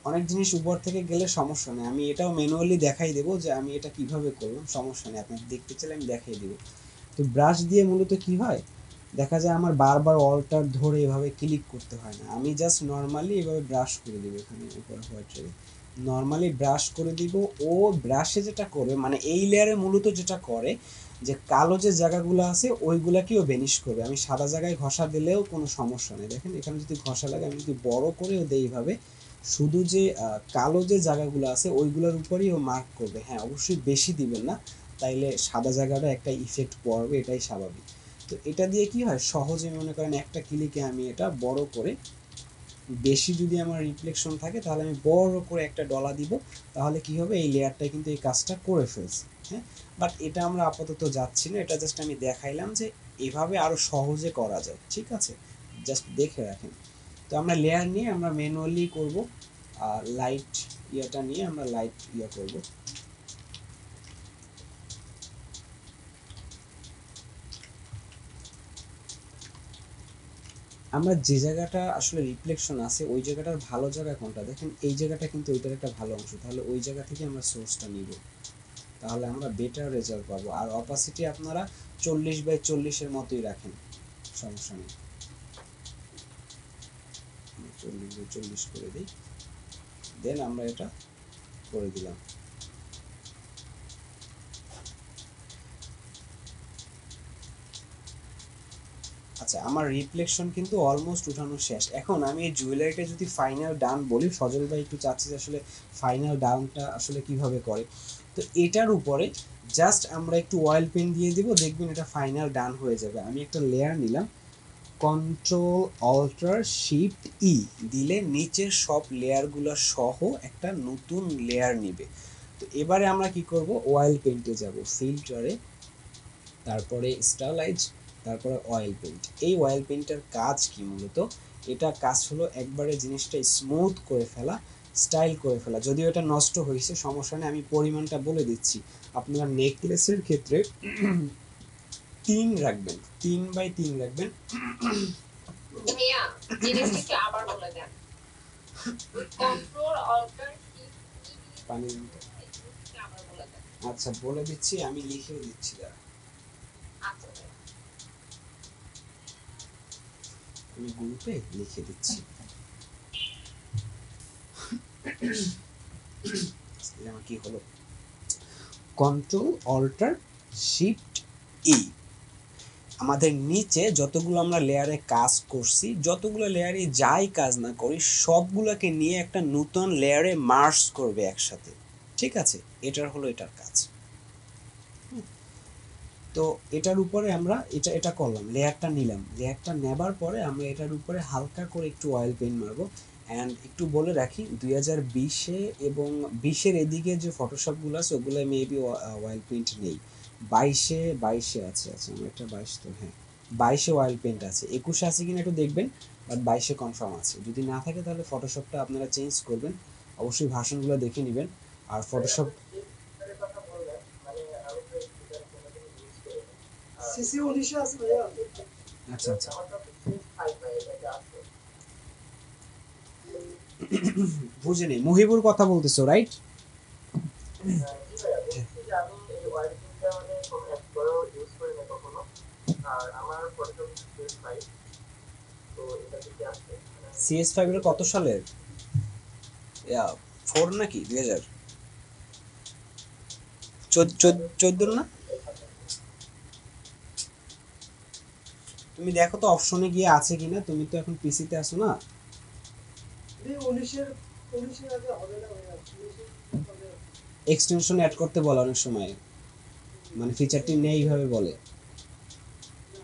A: অনেক জিনিস উপর থেকে গেলে সমস্যা নেই, আমি এটাও ম্যানুয়ালি দেখাই দেবো যে আমি এটা কিভাবে করলাম, সমস্যা নেই, আপনার দেখতে চাইলে আমি দেখাই দেবো। তো ব্রাশ দিয়ে মূলত কি হয়, দেখা যায় আমার বারবার অল্টার ধরে এভাবে ক্লিক করতে হয় না, আমি জাস্ট নর্মালি এভাবে ব্রাশ করে দিব, এখানে উপরে হোয়াইট রেখে নর্মালি ব্রাশ করে দিব। ও ব্রাশে যেটা করে, মানে এই লেয়ারে মূলত যেটা করে, যে কালো যে জায়গাগুলো আছে ওইগুলাকেও বেনিশ করবে। আমি সাদা জায়গায় ঘষা দিলেও কোনো সমস্যা নেই, দেখেন এখানে যদি ঘষা লাগে, আমি যদি বড় করেও দেই এইভাবে, শুধু যে কালো যে জায়গাগুলো আছে ওইগুলোর উপরেই ও মার্ক করবে। হ্যাঁ, অবশ্যই বেশি দিবেন না, তাইলে সাদা জায়গাটা একটা ইফেক্ট পড়বে, এটাই স্বাভাবিক। তো এটা দিয়ে কি হয়, সহজে মনে করেন একটা ক্লিকে আমি এটা বড় করে, বেশি যদি আমার রিফ্লেকশন থাকে তাহলে আমি বড় করে একটা ডলা দিব, তাহলে কি হবে, এই লেয়ারটা কিন্তু এই কাজটা করে ফেলছে। হ্যাঁ, বাট এটা আমরা আপাতত যাচ্ছি না, এটা জাস্ট আমি দেখাইলাম যে এভাবে আরও সহজে করা যায়, ঠিক আছে, জাস্ট দেখে রাখেন। তো আমরা লেয়ার নিয়ে আমরা ম্যানুয়ালি করব, আর লাইট ইয়েটা নিয়ে আমরা লাইট করব। আমরা যে জায়গাটা আসলে রিফ্লেকশন আছে ওই জায়গাটার ভালো জায়গা কোনটা, দেখেন এই জায়গাটা কিন্তু ওইটার একটা ভালো অংশ, তাহলে ওই জায়গা থেকে আমরা সোর্সটা নিব, তাহলে আমরা বেটার রেজাল্ট পাবো। আর অপাসিটি আপনারা 40/40 মতোই রাখেন, সমস্যা নেই, 40/40 করে দিই, দেন আমরা এটা করে দিলাম। আচ্ছা, আমার রিফ্লেকশন কিন্তু অলমোস্ট উঠানো শেষ। এখন আমি এই জুয়েলারিটা যদি ফাইনাল ডান বলি, সজল ভাই একটু চাচ্ছি যে আসলে ফাইনাল ডাউনটা আসলে কিভাবে করে। তো এটার উপরে জাস্ট আমরা একটু অয়েল পেন দিয়ে দিব, দেখবেন এটা ফাইনাল ডান হয়ে যাবে। আমি একটা লেয়ার নিলাম, কন্ট্রোল অল্টার শিফট ই দিলে নিচের সব লেয়ারগুলো সহ একটা নতুন লেয়ার নিবে। তো এবারে আমরা কি করব, অয়েল পেন্টে যাব, ফিল্টারে, তারপরে স্টারলাইট, তারপরে অয়েল পেইন্ট। এই অয়েল পেইন্টের কাজ কি মূলত, এটা কাজ হলো একবারে জিনিসটা স্মুথ করে ফেলা, স্টাইল করে ফেলা। যদিও এটা নষ্ট হয়েছে, সমস্যা নেই, আমি পরিমাণটা বলে দিচ্ছি। আপনারা নেকলেসের ক্ষেত্রে 3 রাখবেন, 3/3 রাখবেন।
C: ভাইয়া জিনিসটা একটু আবার বলে দেন। কন্ট্রোল অল্টার শিফট
A: পানি
C: আবার বলে দেন।
A: আচ্ছা, বলে দিচ্ছি, আমি লিখেও দিচ্ছি, দাঁড়া,
C: আচ্ছা
A: আমি গ্রুপে লিখে দিচ্ছি। আমার কি হলো, কন্ট্রোল অল্টার শিফট ই। আমাদের নিচে যতগুলো আমরা লেয়ারে কাজ করছি, যতগুলো লেয়ারে যাই কাজ না করি, সবগুলোকে নিয়ে একটা নতুন লেয়ারে মার্জ করবে একসাথে। ঠিক আছে, এটার কাজ। তো এটার উপরে আমরা এটা করলাম, লেয়ারটা নিলাম, লেয়ারটা নেবার পরে আমরা এটার উপরে হালকা করে একটু অয়েল পেইন্ট মারবো। অ্যান্ড একটু বলে রাখি, 2020-এ এবং 20-এর এদিকে যে ফটোশপগুলো আছে ওগুলো মেবি অয়েল পেইন্ট নেই। 22-এ আছে, আচ্ছা আমার একটা 22, তো হ্যাঁ 22-এ অয়েল পেইন্ট আছে, 21-এ আছে কিনা একটু দেখবেন, বাট 22-এ কনফার্ম আছে। যদি না থাকে তাহলে ফটোশপটা আপনারা চেঞ্জ করবেন, অবশ্যই ভার্সনগুলো দেখে নেবেন। আর ফটোশপ
B: সিসি 19 আছে ভাইয়া।
A: আচ্ছা আচ্ছা, বুঝিনি, মহিবুর কথা বলতেছো রাইট? CS5 এর কত সালের? 4 নাকি 2014 না? তুমি দেখো তো অপশনে গিয়ে আছে কিনা, তুমি তো এখন পিসিতে আছো না।
B: 19-এর আগে হবে না ভাইয়া, 19-এর হবে।
A: এক্সটেনশন অ্যাড করতে বলে অনেক সময়, মানে ফিচারটি নেই এইভাবে বলে।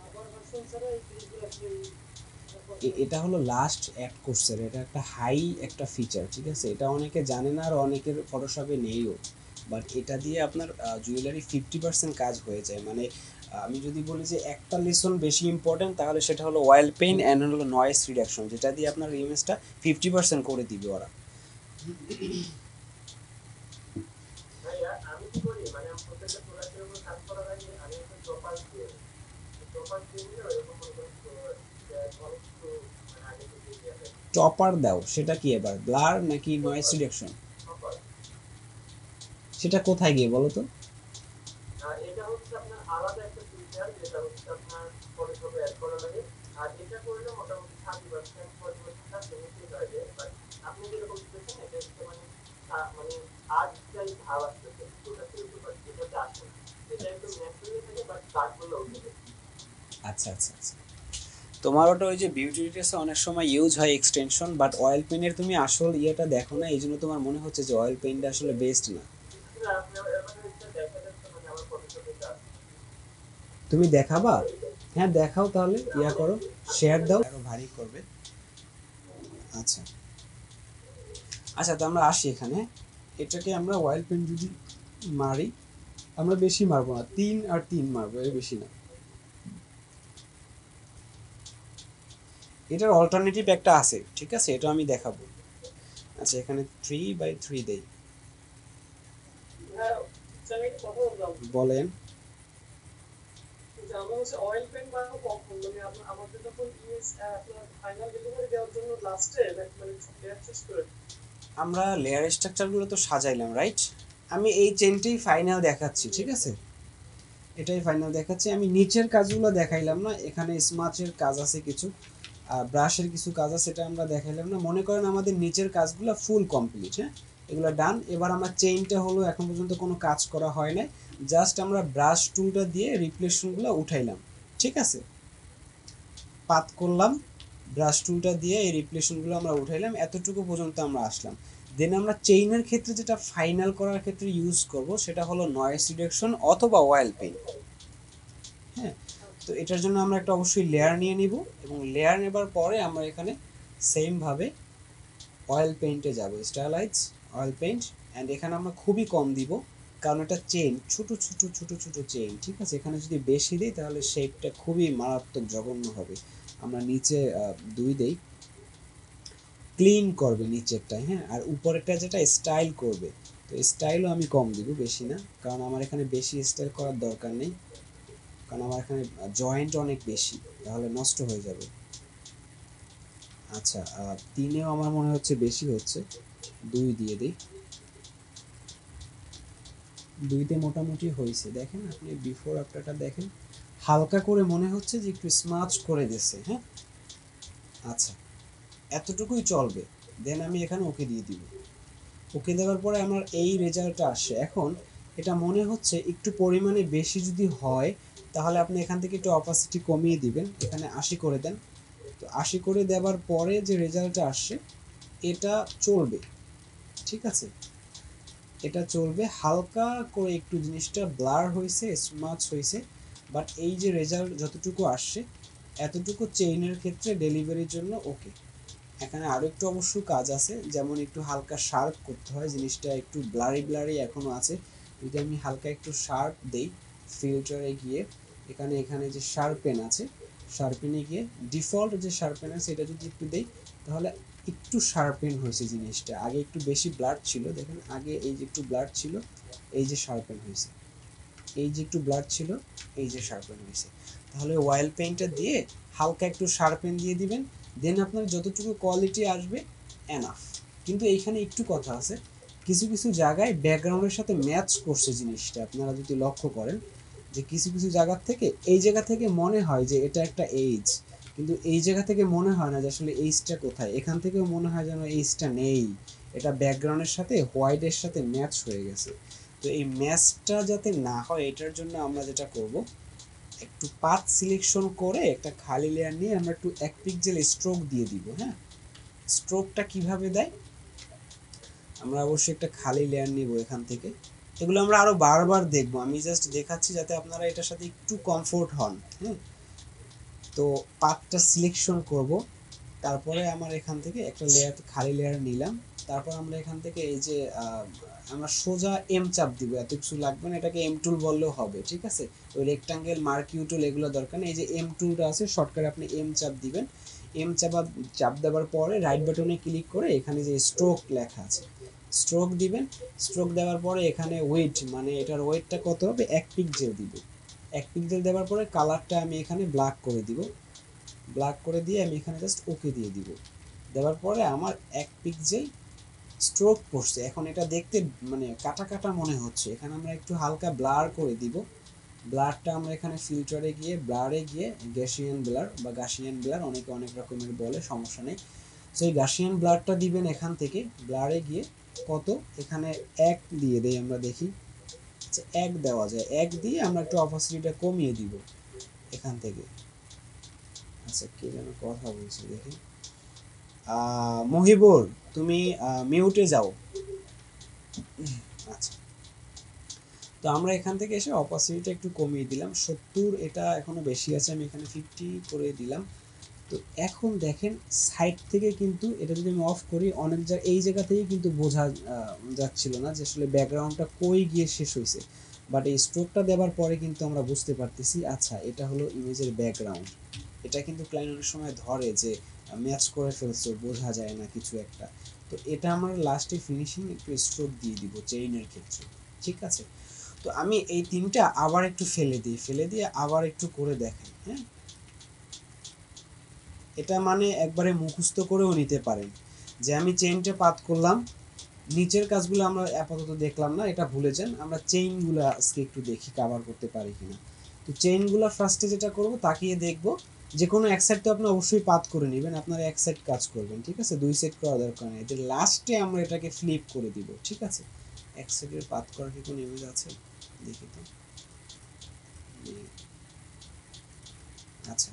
B: আবার ভার্সন ছাড়া এই জিনিসগুলো আসলে
A: এটা হলো লাস্ট অ্যাড করছে, এটা একটা হাই একটা ফিচার, ঠিক আছে, এটা অনেকে জানে না আর অনেকের ফটোশপে নেইও। বাট এটা দিয়ে আপনার জুয়েলারি 50% কাজ হয়ে যায়। মানে আমি যদি বলি যে একটা লেসন বেশি ইম্পর্টেন্ট, তাহলে সেটা হলো অয়েল পেইন্ট অ্যান্ড হলো নয়েজ রিডাকশন, যেটা দিয়ে আপনার ইমেজটা 50% করে দিবে ওরা। টপার দাও, সেটা কি এবার ব্লার নাকি নয়েজ রিডাকশন? সেটা কোথায় গিয়ে বলো তো? আচ্ছা আচ্ছা আচ্ছা, তোমার ওটা ওই যে বিউটি ডিটেলসে অনেক সময় ইউজ হয় এক্সটেনশন, বাট অয়েল পেইন্টের তুমি আসল ইয়েটা দেখো না, এই জন্য তোমার মনে হচ্ছে যে অয়েল পেইন্টটা আসলে বেস্ট না। তুমি দেখাবা? হ্যাঁ দেখাও তাহলে, ইয়া করো, শেয়ার দাও, আরো ভারী করবে। আচ্ছা আচ্ছা, তো আমরা আসি এখানে, এটাকে আমরা অয়েল পেইন্ট যদি মারি, আমরা বেশি মারবো না, 3 আর 3 মারবো, এর বেশি না। এটার অল্টারনেটিভ একটা আছে, ঠিক আছে, এটা আমি দেখাবো। আচ্ছা এখানে 3/3 দেই।
B: হ্যাঁ, আমি একটা কথা বললাম
A: বলেন।
B: যে আমরা হচ্ছে অয়েল পেন্ট বানাবো কখন, মানে আমাদের যখন ইমেজ আপনার ফাইনাল ডেলিভারি দেওয়ার জন্য লাস্টে মানে লেয়ার শেষ করে।
A: আমরা লেয়ার স্ট্রাকচারগুলো তো সাজাইলাম রাইট, আমি এই চেনটাই ফাইনাল দেখাচ্ছি, ঠিক আছে, এটাই ফাইনাল দেখাচ্ছি। আমি নিচের কাজগুলো দেখাইলাম না, এখানে স্মাচের কাজ আছে কিছু, ব্রাশের কিছু কাজ আছে, এটা আমরা দেখাইলাম না। মনে করেন আমাদের নিচের কাজগুলো ফুল কমপ্লিট, হ্যাঁ এগুলো ডান। এবার আমার চেইনটা হলো এখন পর্যন্ত কোনো কাজ করা হয় নাই, জাস্ট আমরা ব্রাশ টুলটা দিয়ে রিফ্লেকশনগুলো উঠাইলাম, ঠিক আছে, পাত করলাম ব্রাশ টুলটা দিয়ে, এই রিফ্লেকশনগুলো আমরা উঠাইলাম, এতটুকু পর্যন্ত আমরা আসলাম। দেন আমরা চেইনের ক্ষেত্রে যেটা ফাইনাল করার ক্ষেত্রে ইউজ করব সেটা হলো নয়েজ রিডাকশন অথবা অয়েল পেইন্ট। হ্যাঁ, তো এটার জন্য আমরা একটা অবশ্যই লেয়ার নিয়ে নিব, এবং লেয়ার নেবার পরে আমরা এখানে সেমভাবে অয়েল পেইন্টে যাব, স্টাইলাইজ অয়েল পেইন্ট। অ্যান্ড এখানে আমরা খুবই কম দিব, কারণ এটা চেইন, ছোট ছোট ছোট ছোট চেইন, ঠিক আছে, এখানে যদি বেশি দিই তাহলে শেপটা খুবই মারাত্মক জঘন্য হবে। আমরা নিচে 2 দেই, ক্লিন করবে নিচেরটা, হ্যাঁ, আর উপরেরটা যেটা স্টাইল করবে, তো স্টাইলও আমি কম দিব, বেশি না, কারণ আমার এখানে বেশি স্টাইল করার দরকার নেই, কারণ আমার এখানে জয়েন্ট অনেক বেশি, তাহলে নষ্ট হয়ে যাবে। আচ্ছা 3-এও আমার মনে হচ্ছে বেশি হচ্ছে, 2 দিয়ে দিই, 2তে মোটামুটি হয়েছে। দেখেন আপনি বিফোর আফটারটা দেখেন, হালকা করে মনে হচ্ছে যে একটু স্মাচ করে দিচ্ছে, হ্যাঁ। আচ্ছা এতটুকুই চলবে, দেন আমি এখানে ওকে দিয়ে দিব। ওকে দেওয়ার পরে আমার এই রেজাল্টটা আসে। এখন এটা মনে হচ্ছে একটু পরিমাণে বেশি যদি হয় তাহলে আপনি এখান থেকে একটু অপাসিটি কমিয়ে দিবেন, এখানে 80 করে দেন। তো 80 করে দেওয়ার পরে যে রেজাল্টটা আসছে এটা চলবে, ঠিক আছে, এটা চলবে। হালকা করে একটু জিনিসটা ব্লার হয়েছে, স্মাচ হয়েছে, বাট এই যে রেজাল্ট যতটুকু আসছে এতটুকু চেইনের ক্ষেত্রে ডেলিভারির জন্য ওকে। এখানে আরও একটু অবশ্য কাজ আছে, যেমন একটু হালকা শার্প করতে হয়, জিনিসটা একটু ব্লারি ব্লারি এখনও আছে। যদি আমি হালকা একটু শার্প দেই ফিল্টারে গিয়ে, এখানে এখানে যে শার্পেন আছে, শার্পেনে গিয়ে ডিফল্ট যে শার্পেন আছে এটা যদি একটু দেই, তাহলে একটু শার্পেন হয়েছে জিনিসটা। আগে একটু বেশি ব্লার ছিল, দেখেন আগে এই যে একটু ব্লার ছিল, এই যে শার্পেন হয়েছে, এই যে একটু ব্লার ছিল, এই যে শার্পেন হয়েছে। তাহলে অয়েল পেইন্টটা দিয়ে হালকা একটু শার্পেন দিয়ে দিবেন, দেন আপনার যতটুকু কোয়ালিটি আসবে এনাফ। কিন্তু এইখানে একটু কথা আছে, কিছু কিছু জায়গায় ব্যাকগ্রাউন্ডের সাথে ম্যাচ করছে জিনিসটা, আপনারা যদি লক্ষ্য করেন যে কিছু কিছু জায়গার থেকে এই জায়গা থেকে মনে হয় যে এটা একটা এইজ, কিন্তু এই জায়গা থেকে মনে হয় না যে আসলে এইজটা কোথায়, এখান থেকেও মনে হয় যেন এইজটা নেই, এটা ব্যাকগ্রাউন্ডের সাথে হোয়াইটের সাথে ম্যাচ হয়ে গেছে। তো এই ম্যাচটা যাতে না হয় এটার জন্য আমরা যেটা করব, একটু পাথ সিলেকশন করে একটা খালি লেয়ার নিয়ে আমরা একটু 1 পিক্সেল স্ট্রোক দিয়ে দিব। হ্যাঁ, স্ট্রোকটা কিভাবে দেয়, আমরা অবশ্যই একটা খালি লেয়ার নিব এখান থেকে। এগুলো আমরা আরো বারবার দেখব, আমি জাস্ট দেখাচ্ছি যাতে আপনারা এটার সাথে একটু কমফোর্ট হন। হ্যাঁ, তো পাথটা সিলেকশন করব, তারপরে আমার এখান থেকে একটা লেয়ার খালি লেয়ার নিলাম, তারপর আমরা এখান থেকে এই যে আমরা সোজা এম চাপ দিব, এত কিছু লাগবে না, এটাকে এম টুল বললেও হবে, ঠিক আছে। ওই রেক্টাঙ্গেল মার্কিউ টুল এগুলো দরকার নেই, এই যে এম টুলটা আছে শর্টকাট আপনি এম চাপ দিবেন। এম চাপ দেওয়ার পরে রাইট বাটনে ক্লিক করে এখানে যে স্ট্রোক লেখা আছে স্ট্রোক দিবেন। স্ট্রোক দেওয়ার পরে এখানে ওয়েট, মানে এটার ওয়েটটা কত হবে, 1 পিক্সেল দিব। 1 পিক্সেল দেওয়ার পরে কালারটা আমি এখানে ব্ল্যাক করে দিব, ব্ল্যাক করে দিয়ে আমি এখানে জাস্ট ওকে দিয়ে দিব। দেওয়ার পরে আমার 1 পিক্সেল স্ট্রোক পড়ছে, এখন এটা দেখতে মানে কাটা কাটা মনে হচ্ছে, এখানে আমরা একটু হালকা ব্লার করে দিব। ব্লারটা আমরা এখানে ফিল্টারে গিয়ে ব্লারে গিয়ে গ্যাসিয়ান ব্লার বা গাসিয়ান ব্লার অনেকে অনেক রকমের বলে, সমস্যা নেই। সো এই গাসিয়ান ব্লারটা দিবেন এখান থেকে, ব্লারে গিয়ে কত, এখানে 1 দিয়ে দেই, আমরা দেখি আচ্ছা 1 দেওয়া যায়, 1 দিয়ে আমরা একটু অপাসিটিটা কমিয়ে দিব এখান থেকে। আচ্ছা কে যেন কথা বলছে দেখি, মহিবুর তুমি মিউটে যাও। আচ্ছা, তো আমরা এখান থেকে এসে অপাসিটিটা একটু কমিয়ে দিলাম, 70, এটা এখনো বেশি আছে, আমি এখানে 50 করে দিলাম। তো এখন দেখেন সাইড থেকে কিন্তু এটা যদি আমি অফ করি অনেক জায়গা, এই জায়গা থেকে কিন্তু বোঝা যাচ্ছিল না যে আসলে ব্যাকগ্রাউন্ডটা কই গিয়ে শেষ হয়েছে, বাট এই স্ট্রোকটা দেওয়ার পরে কিন্তু আমরা বুঝতে পারতেছি আচ্ছা এটা হলো ইমেজের ব্যাকগ্রাউন্ড। এটা কিন্তু ক্লায়েন্ট অনেক সময় ধরে যে ম্যাচ করে ফেলছো, বোঝা যায় না কিছু একটা। তো এটা আমরা লাস্টে ফিনিশিং একটু স্ট্রোক দিয়ে দিব চেইনের ক্ষেত্রে, ঠিক আছে। তো আমি এই তিনটা আবার একটু ফেলে দিই, ফেলে দিয়ে আবার একটু করে দেখাই। হ্যাঁ, এটা মানে একবারে মুখস্থ করেও নিতে পারেন যে আমি চেইনটা পাত করলাম, নিচের কাজগুলো আমরা আপাতত দেখলাম না, এটা ভুলে যান, আমরা চেইনগুলো আজকে একটু দেখি কভার করতে পারি কিনা। তো চেইনগুলো ফার্স্টে যেটা করব তাকিয়ে দেখব, যে কোনো এক সাইড তো আপনি অবশ্যই পাত করে নেবেন, আপনারা এক সাইড কাজ করবেন, ঠিক আছে, 2 সাইড করা দরকার নেই, যে লাস্টে আমরা এটাকে ফ্লিপ করে দিব, ঠিক আছে। এক সাইডের পাত করার কি কোনো ইমেজ আছে দেখি তো, আচ্ছা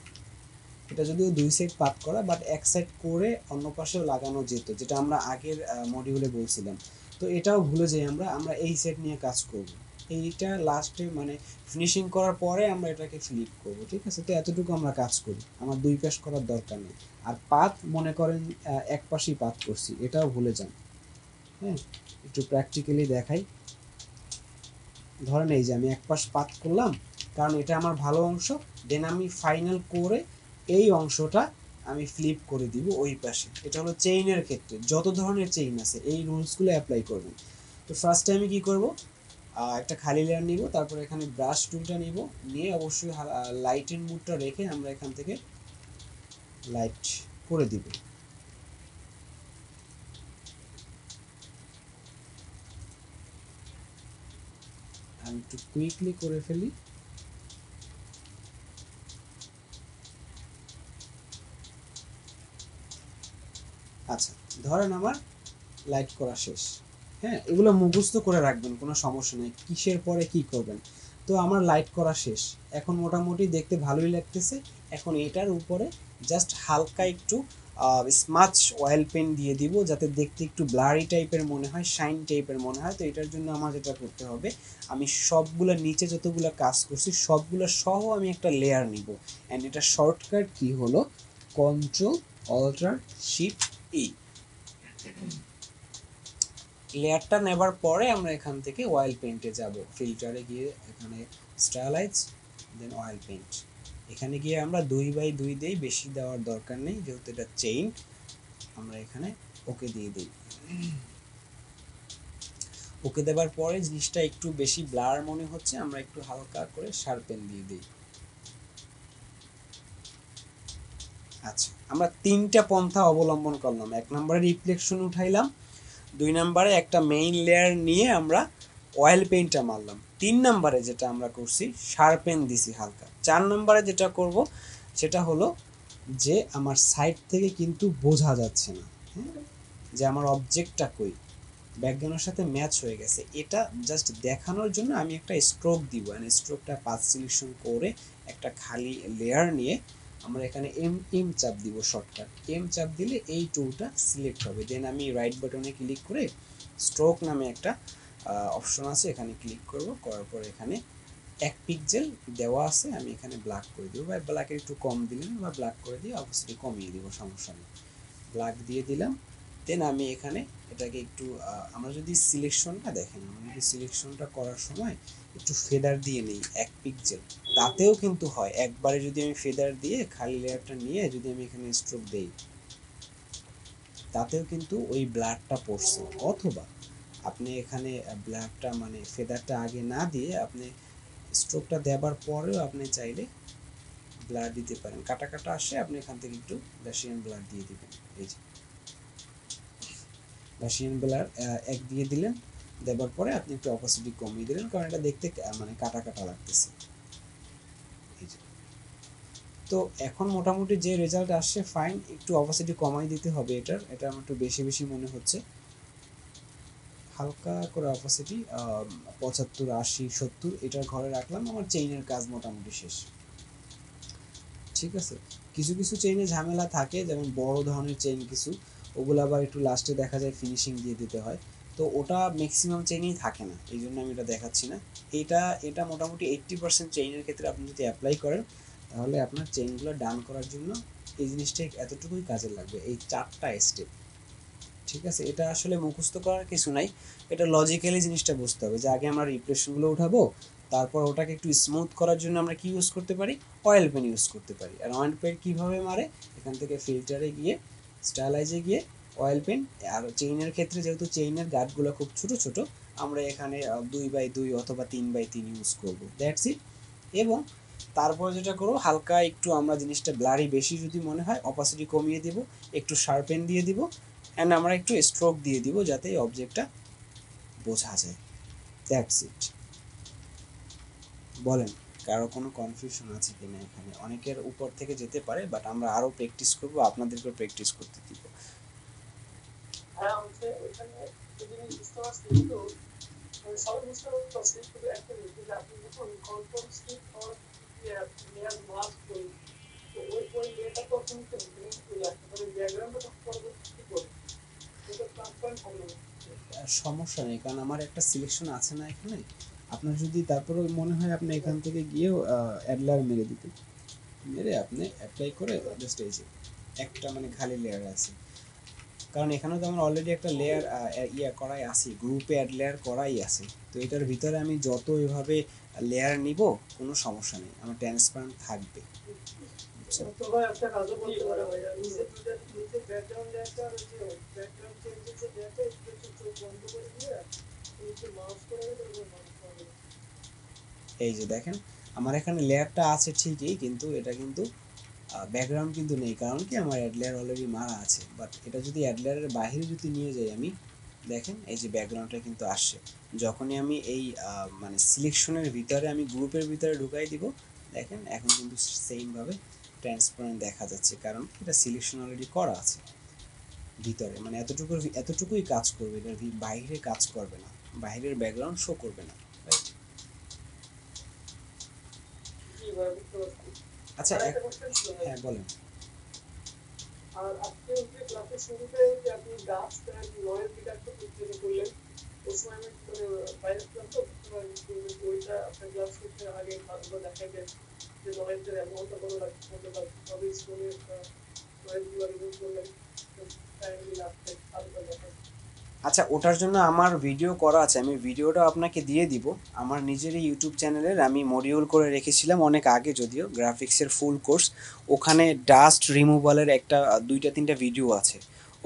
A: এটা যদিও 2 সাইড পাত করা, বাট এক সাইড করে অন্য পাশেও লাগানো যেত, যেটা আমরা আগের মডিউলে বলছিলাম। তো এটাও ভুলে যাই আমরা, আমরা এই সেট নিয়ে কাজ করব, এইটা লাস্টে মানে ফিনিশিং করার পরে আমরা এটাকে ফ্লিপ করব, ঠিক আছে। তো এতটুকু আমরা কাজ করি, আমার 2 পাশ করার দরকার নেই। আর পাত মনে করেন এক পাশেই পাত করছি, এটাও ভুলে যান। হ্যাঁ, একটু প্র্যাকটিক্যালি দেখাই, ধরেন এই যে আমি এক পাশ পাত করলাম, কারণ এটা আমার ভালো অংশ, দেন আমি ফাইনাল করে এই অংশটা আমি ফ্লিপ করে দিব ওই পাশে। এটা হলো চেইনের ক্ষেত্রে, যত ধরনের চেইন আছে এই রুলসগুলো অ্যাপ্লাই করবেন। তো ফার্স্টে আমি কি করব, একটা খালি লেয়ার নিব, তারপর এখানে ব্রাশ টুলটা নিব, নিয়ে অবশ্যই লাইটের মুডটা রেখে আমরা এখান থেকে লাইট করে দিব। আমি একটু কুইকলি করে ফেলি। আচ্ছা, ধরেন আমার লাইট করা শেষ। হ্যাঁ, এগুলো মুখস্থ করে রাখবেন, কোনো সমস্যা নেই, কিসের পরে কি করবেন। তো আমার লাইট করা শেষ, এখন মোটামুটি দেখতে ভালোই লাগতেছে। এখন এটার উপরে জাস্ট হালকা একটু স্মাচ অয়েল পেন্ট দিয়ে দিব, যাতে দেখতে একটু ব্লারি টাইপের মনে হয়, শাইন টাইপের মনে হয়। তো এটার জন্য আমার যেটা করতে হবে, আমি সবগুলা নিচে যতগুলো কাজ করছি সবগুলো সহ আমি একটা লেয়ার নিব। অ্যান্ড এটা শর্টকাট কি হলো, কন্ট্রোল অল্টার শিফট ই। লেয়ারটা নেবার পরে আমরা এখান থেকে অয়েল পেন্টে যাব, ফিল্টারে গিয়ে এখানে স্টাইলাইজ, দেন অয়েল পেন্ট। এখানে গিয়ে আমরা 2/2 দেই, বেশি দেওয়ার দরকার নেই যেহেতু এটা চেইন। আমরা এখানে ওকে দিয়ে দিই। ওকে দেওয়ার পরে জিনিসটা একটু বেশি ব্লার মনে হচ্ছে, আমরা একটু হালকা করে শার্পেন দিয়ে দিই। আচ্ছা, আমরা 3টা পন্থা অবলম্বন করলাম। 1 নম্বরে রিফ্লেকশন উঠাইলাম, 2 নম্বরে একটা মেইন লেয়ার নিয়ে আমরা অয়েল পেইন্টটা মারলাম, 3 নম্বরে যেটা আমরা করছি শার্পেন দিছি হালকা। 4 নম্বরে যেটা করব সেটা হলো যে আমার সাইড থেকে কিন্তু বোঝা যাচ্ছে না, হ্যাঁ, যে আমার অবজেক্টটা কই, ব্যাকগ্রাউন্ডের সাথে ম্যাচ হয়ে গেছে। এটা জাস্ট দেখানোর জন্য আমি একটা স্ট্রোক দিব, মানে স্ট্রোকটা পাথ সিলেকশন করে একটা খালি লেয়ার নিয়ে আমরা এখানে এম চাপ দিব, শর্টকাট এম চাপ দিলে এই টুলটা সিলেক্ট হবে। দেন আমি রাইট বাটনে ক্লিক করে স্ট্রোক নামে একটা অপশন আছে, এখানে ক্লিক করব, করার পর এখানে 1 পিক্সেল দেওয়া আছে, আমি এখানে ব্ল্যাক করে দিব, বা ব্ল্যাকের একটু কম দিলেন বা ব্ল্যাক করে দিয়ে অবশ্যই কমিয়ে দিব, সমস্যা নেই। ব্ল্যাক দিয়ে দিলাম। দেন আমি এখানে এটাকে একটু আমরা যদি সিলেকশনটা দেখেন, আমরা যদি সিলেকশনটা করার সময় একটু ফেদার দিয়ে নিই 1 পিক্সেল, তাতেও কিন্তু হয়। একবারে যদি আমি ফেদার দিয়ে খালি লেয়ারটা নিয়ে যদি আমি এখানে স্ট্রোক দেই, তাতেও কিন্তু ওই ব্লারটা পড়ছে। অথবা আপনি এখানে ব্লারটা মানে ফেদারটা আগে না দিয়ে আপনি স্ট্রোকটা দেবার পরেও আপনি চাইলে ব্লার দিতে পারেন, কাটা কাটা আসে, আপনি এখান থেকে একটু গাসিয়ান ব্লার দিয়ে দিবেন। এই যে গাসিয়ান ব্লার 1 দিয়ে দিলেন, দেবার পরে আপনি একটু অপাসিটি কমিয়ে দিলেন, কারণ এটা দেখতে মানে কাটা কাটা লাগতেছে। এই যে, তো এখন মোটামুটি যে রেজাল্ট আসছে ফাইন। একটু অপাসিটি কমাই দিতে হবে এটার, এটা আমার একটু বেশি বেশি মনে হচ্ছে। হালকা করে অপাসিটি 75, 80, 70 এটার ঘরে রাখলাম। আমার চেইনের কাজ মোটামুটি শেষ। ঠিক আছে, কিছু কিছু চেইনে ঝামেলা থাকে, যেমন বড় ধরনের চেইন কিছু, ওগুলো আবার একটু লাস্টে দেখা যায় ফিনিশিং দিয়ে দিতে হয়। তো ওটা ম্যাক্সিমাম চেইনেই থাকে না, এই জন্য আমি এটা দেখাচ্ছি না। এটা মোটামুটি 80% চেইনের ক্ষেত্রে আপনি যদি অ্যাপ্লাই করেন, তাহলে আপনার চেইনগুলো ডান করার জন্য এই জিনিসটা এতটুকুই কাজে লাগবে, এই 4টা স্টেপ। ঠিক আছে, এটা আসলে মুখস্থ করার কিছু নাই, এটা লজিক্যালি জিনিসটা বুঝতে হবে যে আগে আমরা রিফ্লেকশনগুলো উঠাবো, তারপর ওটাকে একটু স্মুথ করার জন্য আমরা কি ইউজ করতে পারি, অয়েল পেন ইউজ করতে পারি। আর অয়েল পেন কীভাবে মারে, এখান থেকে ফিল্টারে গিয়ে স্টাইলাইজে গিয়ে অয়েল পেন। আর চেইনের ক্ষেত্রে যেহেতু চেইনের গার্ডগুলো খুব ছোট ছোট, আমরা এখানে 2/2 অথবা 3/3 ইউজ করব, দ্যাটস ইট। এবং তারপর যেটা করবো, হালকা একটু আমরা জিনিসটা ব্লারি বেশি যদি মনে হয় অপাসিটি কমিয়ে দিব, একটু শার্পেন দিয়ে দিব, অ্যান্ড আমরা একটু স্ট্রোক দিয়ে দিব যাতে এই অবজেক্টটা বোঝা যায়। That's it. বলেন, কারো কোনো কনফিউশন আছে কিনা? এখানে অনেকের উপর থেকে যেতে পারে, বাট আমরা আরও প্র্যাকটিস করবো, আপনাদেরকেও প্র্যাকটিস করতে দিব।
B: হ্যাঁ, হচ্ছে ওইখানে যদি বুঝতে পারছি, কিন্তু সবাই বুঝতে পারছি, শুধু একটা জিনিস যে আপনি যখন control stick or layer mark করি, তো ওই লেয়ারটা তখন তারপরে ব্যাকগ্রাউন্ডটা তখন পরবর্তী কি করবে, এটা ট্রান্সপারেন্ট হবে না।
A: সমস্যা নেই, কারণ আমার একটা সিলেকশন আছে না এখানে। আপনার যদি তারপরে মনে হয় আপনি এখান থেকে গিয়েও অ্যাডলার মেরে দিতে, মেরে আপনি অ্যাপ্লাই করে জাস্ট এই যে একটা মানে খালি লেয়ার আছে, কারণ এখানে তো আমার অলরেডি একটা লেয়ার করাই আছে, গ্রুপে অ্যাড লেয়ার করাই আছে। তো এটার ভিতরে আমি যত এভাবে লেয়ার নিব কোনো সমস্যা নেই, আমার ট্রান্সপারেন্ট থাকবে।
B: তো ভাই একটা কাজও করতে পারে ভাই, নিচে ব্যাকগ্রাউন্ড লেয়ারটা আর ওই যে ব্যাকগ্রাউন্ড চেঞ্জের যে লেয়ারটা, একটু চোখ বন্ধ করে দিয়ে নিচে মাউস করে দিলে মাউস হবে।
A: এই যে দেখেন, আমার এখানে লেয়ারটা আছে ঠিকই, কিন্তু এটা কিন্তু ব্যাকগ্রাউন্ড কিন্তু নেই, কারণ কি আমার অ্যাড লেয়ার অলরেডি মারা আছে। বাট এটা যদি অ্যাড লেয়ারের বাইরে যদি নিয়ে যাই আমি, দেখেন এই যে ব্যাকগ্রাউন্ডটা কিন্তু আসছে। যখনই আমি এই মানে সিলেকশনের ভিতরে আমি গ্রুপের ভিতরে ঢুকাই দিব, দেখেন এখন কিন্তু সেমভাবে ট্রান্সপারেন্ট দেখা যাচ্ছে, কারণ এটা সিলেকশন অলরেডি করা আছে ভিতরে, মানে এতটুকুই কাজ করবে, এটার বাইরে কাজ করবে না, বাইরের ব্যাকগ্রাউন্ড শো করবে না, রাইট?
B: জি ভাই, বুঝতে পারছি।
A: আচ্ছা
B: আর একটা কোশ্চেন ছিল ভাই।
A: হ্যাঁ বলেন।
B: আর আজকে হচ্ছে ক্লাসের শুরুতে যে আপনি ডাস্ট এন্ড নয়েজ ডিটেক্টর যেটা করলেন, ওই সময় আমি মানে বাইরে ছিলাম তো বুঝতে পারিনি, কিন্তু ওইটা আপনার ক্লাস করতে আগে ভালো দেখাইতেন যে নয়েজের অ্যামাউন্টটা কত লাগছে, বা কিভাবে স্টোনের নয়েজ গুলো রিমুভ করলেন, টাইমলি লাস্টে হালকা দেখাই।
A: আচ্ছা ওটার জন্য আমার ভিডিও করা আছে, আমি ভিডিওটা আপনাকে দিয়ে দিব। আমার নিজেরই ইউটিউব চ্যানেলের আমি মডিউল করে রেখেছিলাম অনেক আগে, যদিও গ্রাফিক্সের ফুল কোর্স। ওখানে ডাস্ট রিমুভালের একটা দুইটা তিনটা ভিডিও আছে,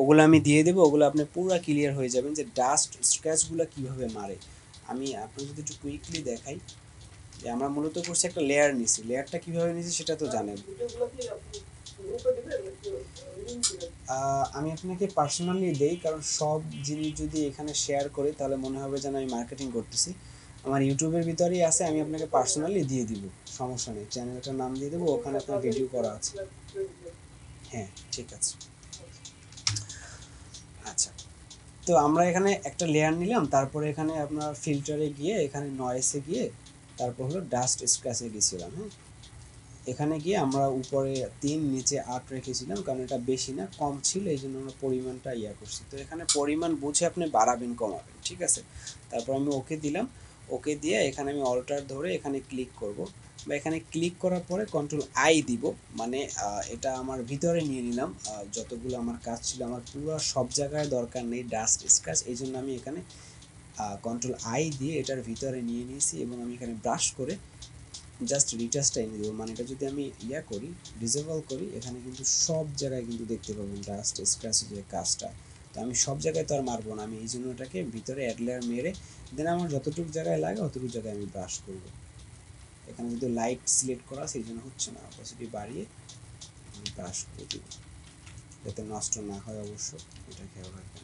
A: ওগুলো আমি দিয়ে দেবো। ওগুলো আপনি পুরো ক্লিয়ার হয়ে যাবেন যে ডাস্ট স্ক্র্যাচগুলো কীভাবে মারে। আমি আপনাকে যদি একটু কুইকলি দেখাই যে আমরা মূলত করছি একটা লেয়ার নিছি, লেয়ারটা কীভাবে নিছি সেটা তো জানেন।
B: ভিডিওগুলো কি আপনি গ্রুপে দিবেন নাকি লিংক দিবেন?
A: আমি আপনাকে পার্সোনালি দেই, কারণ সব জিনিস যদি এখানে শেয়ার করি তাহলে মনে হবে যেন আমি মার্কেটিং করতেছি। আমার ইউটিউবের ভিতরেই আছে, আমি আপনাকে পার্সোনালি দিয়ে দিব, সমস্যা নেই। চ্যানেলটার নাম দিয়ে দেবো, ওখানে আপনার ভিডিও করা আছে। হ্যাঁ ঠিক আছে। আচ্ছা, তো আমরা এখানে একটা লেয়ার নিলাম, তারপরে এখানে আপনার ফিল্টারে গিয়ে এখানে নয়েসে গিয়ে তারপর হলো ডাস্ট স্ক্র্যাচে গেছিলাম। হ্যাঁ, এখানে গিয়ে আমরা উপরে 3 নিচে 8 রেখেছিলাম, কারণ এটা বেশি না কম ছিল, এই জন্য আমরা পরিমাণটা ইয়া করছি। তো এখানে পরিমাণ বুঝে আপনি বাড়াবেন কমাবেন, ঠিক আছে। তারপর আমি ওকে দিলাম, ওকে দিয়ে এখানে আমি অল্টার ধরে এখানে ক্লিক করব, বা এখানে ক্লিক করার পরে কন্ট্রোল আই দিব, মানে এটা আমার ভিতরে নিয়ে নিলাম। যতগুলো আমার কাজ ছিল, আমার পুরো সব জায়গায় দরকার নেই ডাস্ট স্ক্র্যাচ, এই জন্য আমি এখানে কন্ট্রোল আই দিয়ে এটার ভিতরে নিয়ে নিয়েছি, এবং আমি এখানে ব্রাশ করে জাস্ট রিটাচটা এনে দেবো। মানে এটা যদি আমি ইয়া করি, ডিসেবল করি, এখানে কিন্তু সব জায়গায় কিন্তু দেখতে পাবেন ডাস্ট স্ক্র্যাচের যে কাজটা। তো আমি সব জায়গায় তো আর মারবো না, আমি এই জন্য এটাকে ভিতরে অ্যাড লেয়ার মেরে দেন আমার যতটুকু জায়গায় লাগে অতটুকু জায়গায় আমি ব্রাশ করব। এখানে যদি লাইট সিলেক্ট করা সেই জন্য হচ্ছে না, অপোসিটি বাড়িয়ে আমি ব্রাশ করে দিব যাতে নষ্ট না হয়, অবশ্য এটা খেয়াল রাখবেন।